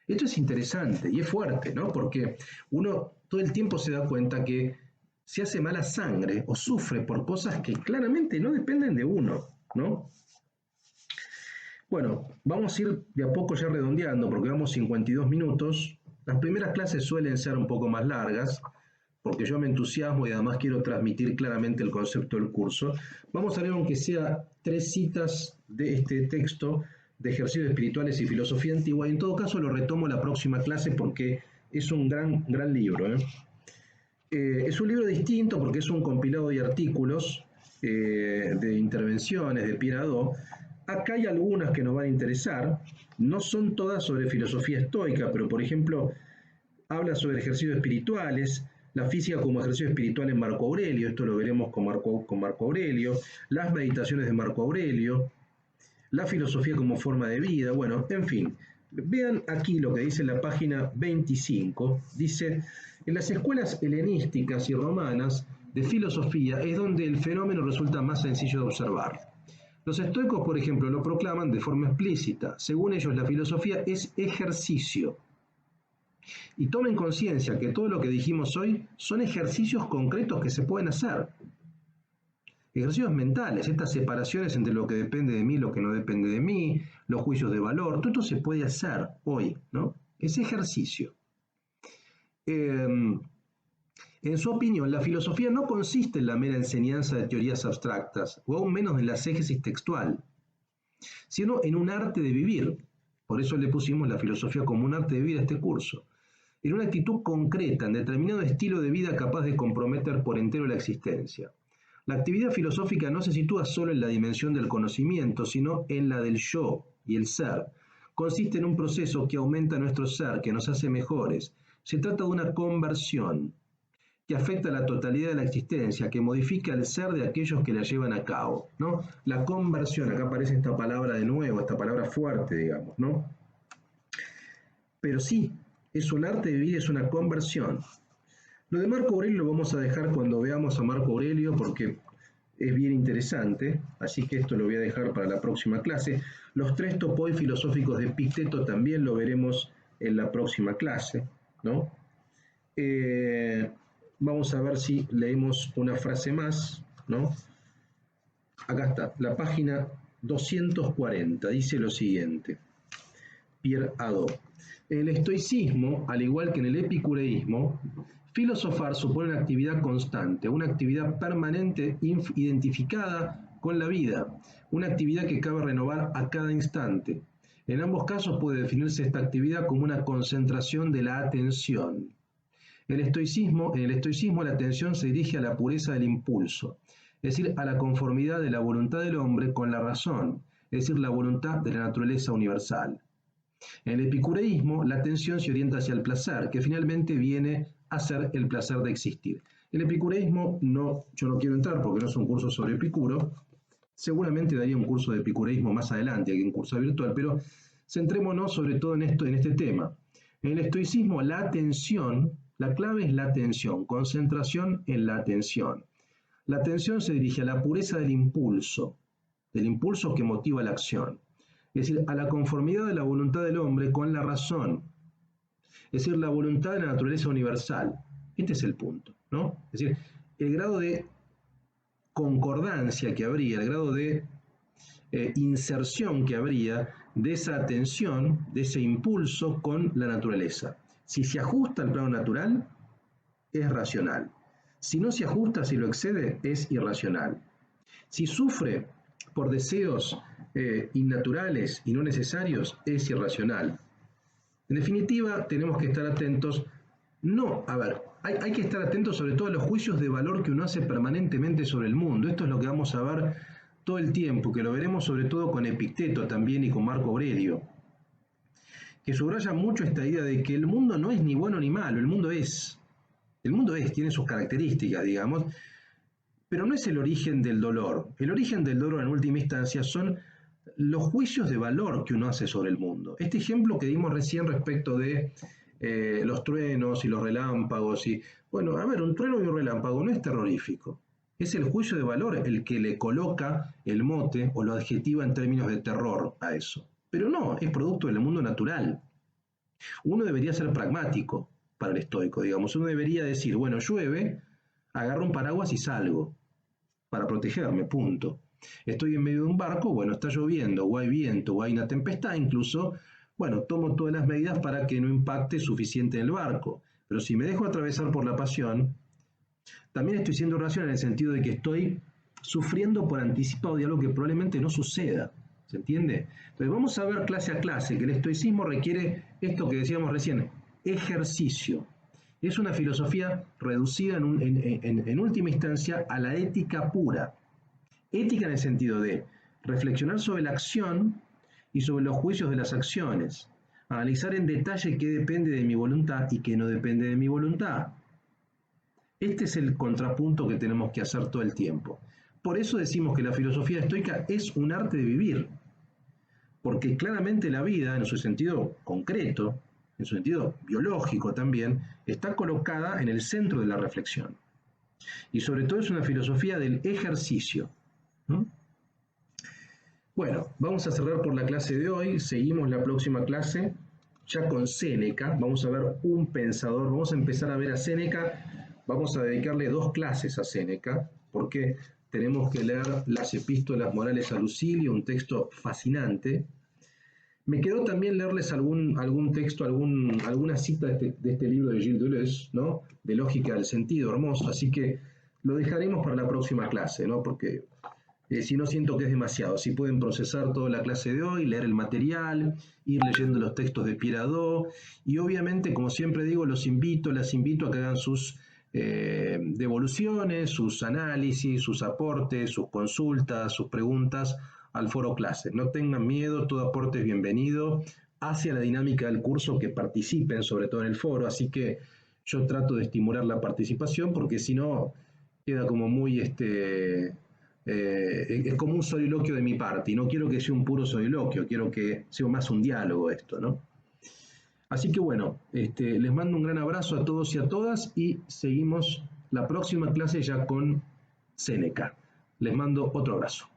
Esto es interesante y es fuerte, ¿no? Porque uno todo el tiempo se da cuenta que se hace mala sangre o sufre por cosas que claramente no dependen de uno, ¿no? Bueno, vamos a ir de a poco ya redondeando porque vamos 52 minutos. Las primeras clases suelen ser un poco más largas porque yo me entusiasmo y además quiero transmitir claramente el concepto del curso. Vamos a ver aunque sea 3 citas de este texto de ejercicios espirituales y filosofía antigua, y en todo caso lo retomo la próxima clase porque es un gran libro. Es un libro distinto porque es un compilado de artículos, de intervenciones de Pierre Hadot. Acá hay algunas que nos van a interesar, no son todas sobre filosofía estoica, pero por ejemplo habla sobre ejercicios espirituales, la física como ejercicio espiritual en Marco Aurelio, esto lo veremos con Marco Aurelio, las meditaciones de Marco Aurelio, la filosofía como forma de vida, bueno, en fin. Vean aquí lo que dice la página 25, dice, en las escuelas helenísticas y romanas de filosofía es donde el fenómeno resulta más sencillo de observar. Los estoicos, por ejemplo, lo proclaman de forma explícita. Según ellos, la filosofía es ejercicio. Y tomen conciencia que todo lo que dijimos hoy son ejercicios concretos que se pueden hacer. Ejercicios mentales, estas separaciones entre lo que depende de mí y lo que no depende de mí, los juicios de valor, todo esto se puede hacer hoy, ¿no? Es ejercicio. En su opinión, la filosofía no consiste en la mera enseñanza de teorías abstractas, o aún menos en la exégesis textual, sino en un arte de vivir. Por eso le pusimos la filosofía como un arte de vivir a este curso. En una actitud concreta, en determinado estilo de vida capaz de comprometer por entero la existencia. La actividad filosófica no se sitúa solo en la dimensión del conocimiento, sino en la del yo y el ser. Consiste en un proceso que aumenta nuestro ser, que nos hace mejores. Se trata de una conversión que afecta a la totalidad de la existencia, que modifica el ser de aquellos que la llevan a cabo, ¿no? La conversión, acá aparece esta palabra de nuevo, esta palabra fuerte, digamos, ¿no? Pero sí, Es un arte de vivir, es una conversión. Lo de Marco Aurelio lo vamos a dejar cuando veamos a Marco Aurelio porque es bien interesante, así que esto lo voy a dejar para la próxima clase. Los tres topoi filosóficos de Epicteto también lo veremos en la próxima clase, ¿no? Vamos a ver si leemos una frase más, ¿no? Acá está, la página 240, dice lo siguiente. Pierre Hadot. En el estoicismo, al igual que en el epicureísmo, filosofar supone una actividad constante, una actividad permanente identificada con la vida, una actividad que cabe renovar a cada instante. En ambos casos puede definirse esta actividad como una concentración de la atención. En el estoicismo la atención se dirige a la pureza del impulso, es decir, a la conformidad de la voluntad del hombre con la razón, es decir, la voluntad de la naturaleza universal. En el epicureísmo, la atención se orienta hacia el placer, que finalmente viene a ser el placer de existir. El epicureísmo, yo no quiero entrar porque no es un curso sobre Epicuro, seguramente daría un curso de epicureísmo más adelante, que un curso virtual, pero centrémonos sobre todo en este tema. En el estoicismo, la atención, la clave es la atención, concentración en la atención. La atención se dirige a la pureza del impulso que motiva la acción. Es decir, a la conformidad de la voluntad del hombre con la razón, es decir, la voluntad de la naturaleza universal. Este es el punto, ¿no? Es decir, el grado de concordancia que habría, el grado de inserción que habría de esa atención, de ese impulso con la naturaleza. Si se ajusta al plano natural, es racional. Si no se ajusta, si lo excede, es irracional. Si sufre por deseos innaturales y no necesarios, es irracional. En definitiva, tenemos que estar atentos, hay que estar atentos sobre todo a los juicios de valor que uno hace permanentemente sobre el mundo. Esto es lo que vamos a ver todo el tiempo, que lo veremos sobre todo con Epicteto también y con Marco Aurelio, que subraya mucho esta idea de que el mundo no es ni bueno ni malo, el mundo es, tiene sus características, digamos, pero no es el origen del dolor. El origen del dolor en última instancia son los juicios de valor que uno hace sobre el mundo. Este ejemplo que dimos recién respecto de los truenos y los relámpagos, un trueno y un relámpago no es terrorífico. Es el juicio de valor el que le coloca el mote o lo adjetiva en términos de terror a eso. Pero no, es producto del mundo natural. Uno debería ser pragmático para el estoico, digamos. Uno debería decir, bueno, llueve, agarro un paraguas y salgo para protegerme, punto. Estoy en medio de un barco, bueno, está lloviendo, o hay viento, o hay una tempestad, incluso, bueno, tomo todas las medidas para que no impacte suficiente en el barco. Pero si me dejo atravesar por la pasión, también estoy siendo racional en el sentido de que estoy sufriendo por anticipado de algo que probablemente no suceda. ¿Se entiende? Entonces vamos a ver clase a clase que el estoicismo requiere esto que decíamos recién, ejercicio. Es una filosofía reducida en última instancia a la ética pura. Ética en el sentido de reflexionar sobre la acción y sobre los juicios de las acciones. Analizar en detalle qué depende de mi voluntad y qué no depende de mi voluntad. Este es el contrapunto que tenemos que hacer todo el tiempo. Por eso decimos que la filosofía estoica es un arte de vivir. Porque claramente la vida, en su sentido concreto, en su sentido biológico también, está colocada en el centro de la reflexión. Y sobre todo es una filosofía del ejercicio. ¿No? Bueno, vamos a cerrar por la clase de hoy. Seguimos la próxima clase ya con Séneca. Vamos a ver un pensador. Vamos a empezar a ver a Séneca. Vamos a dedicarle 2 clases a Séneca porque tenemos que leer las epístolas morales a Lucilio, un texto fascinante. Me quedó también leerles algún texto, alguna cita de este libro de Gilles Deleuze, ¿no? De Lógica del Sentido, hermoso. Así que lo dejaremos para la próxima clase, ¿no? Porque si no, siento que es demasiado. Si pueden procesar toda la clase de hoy, leer el material, ir leyendo los textos de Pierre Hadot, y obviamente, como siempre digo, las invito a que hagan sus devoluciones, sus análisis, sus aportes, sus consultas, sus preguntas al foro clases. No tengan miedo, todo aporte es bienvenido hacia la dinámica del curso, que participen sobre todo en el foro, así que yo trato de estimular la participación porque si no queda como muy es como un soliloquio de mi parte y no quiero que sea un puro soliloquio, quiero que sea más un diálogo esto, ¿no? Así que bueno, les mando un gran abrazo a todos y a todas y seguimos la próxima clase ya con Séneca. Les mando otro abrazo.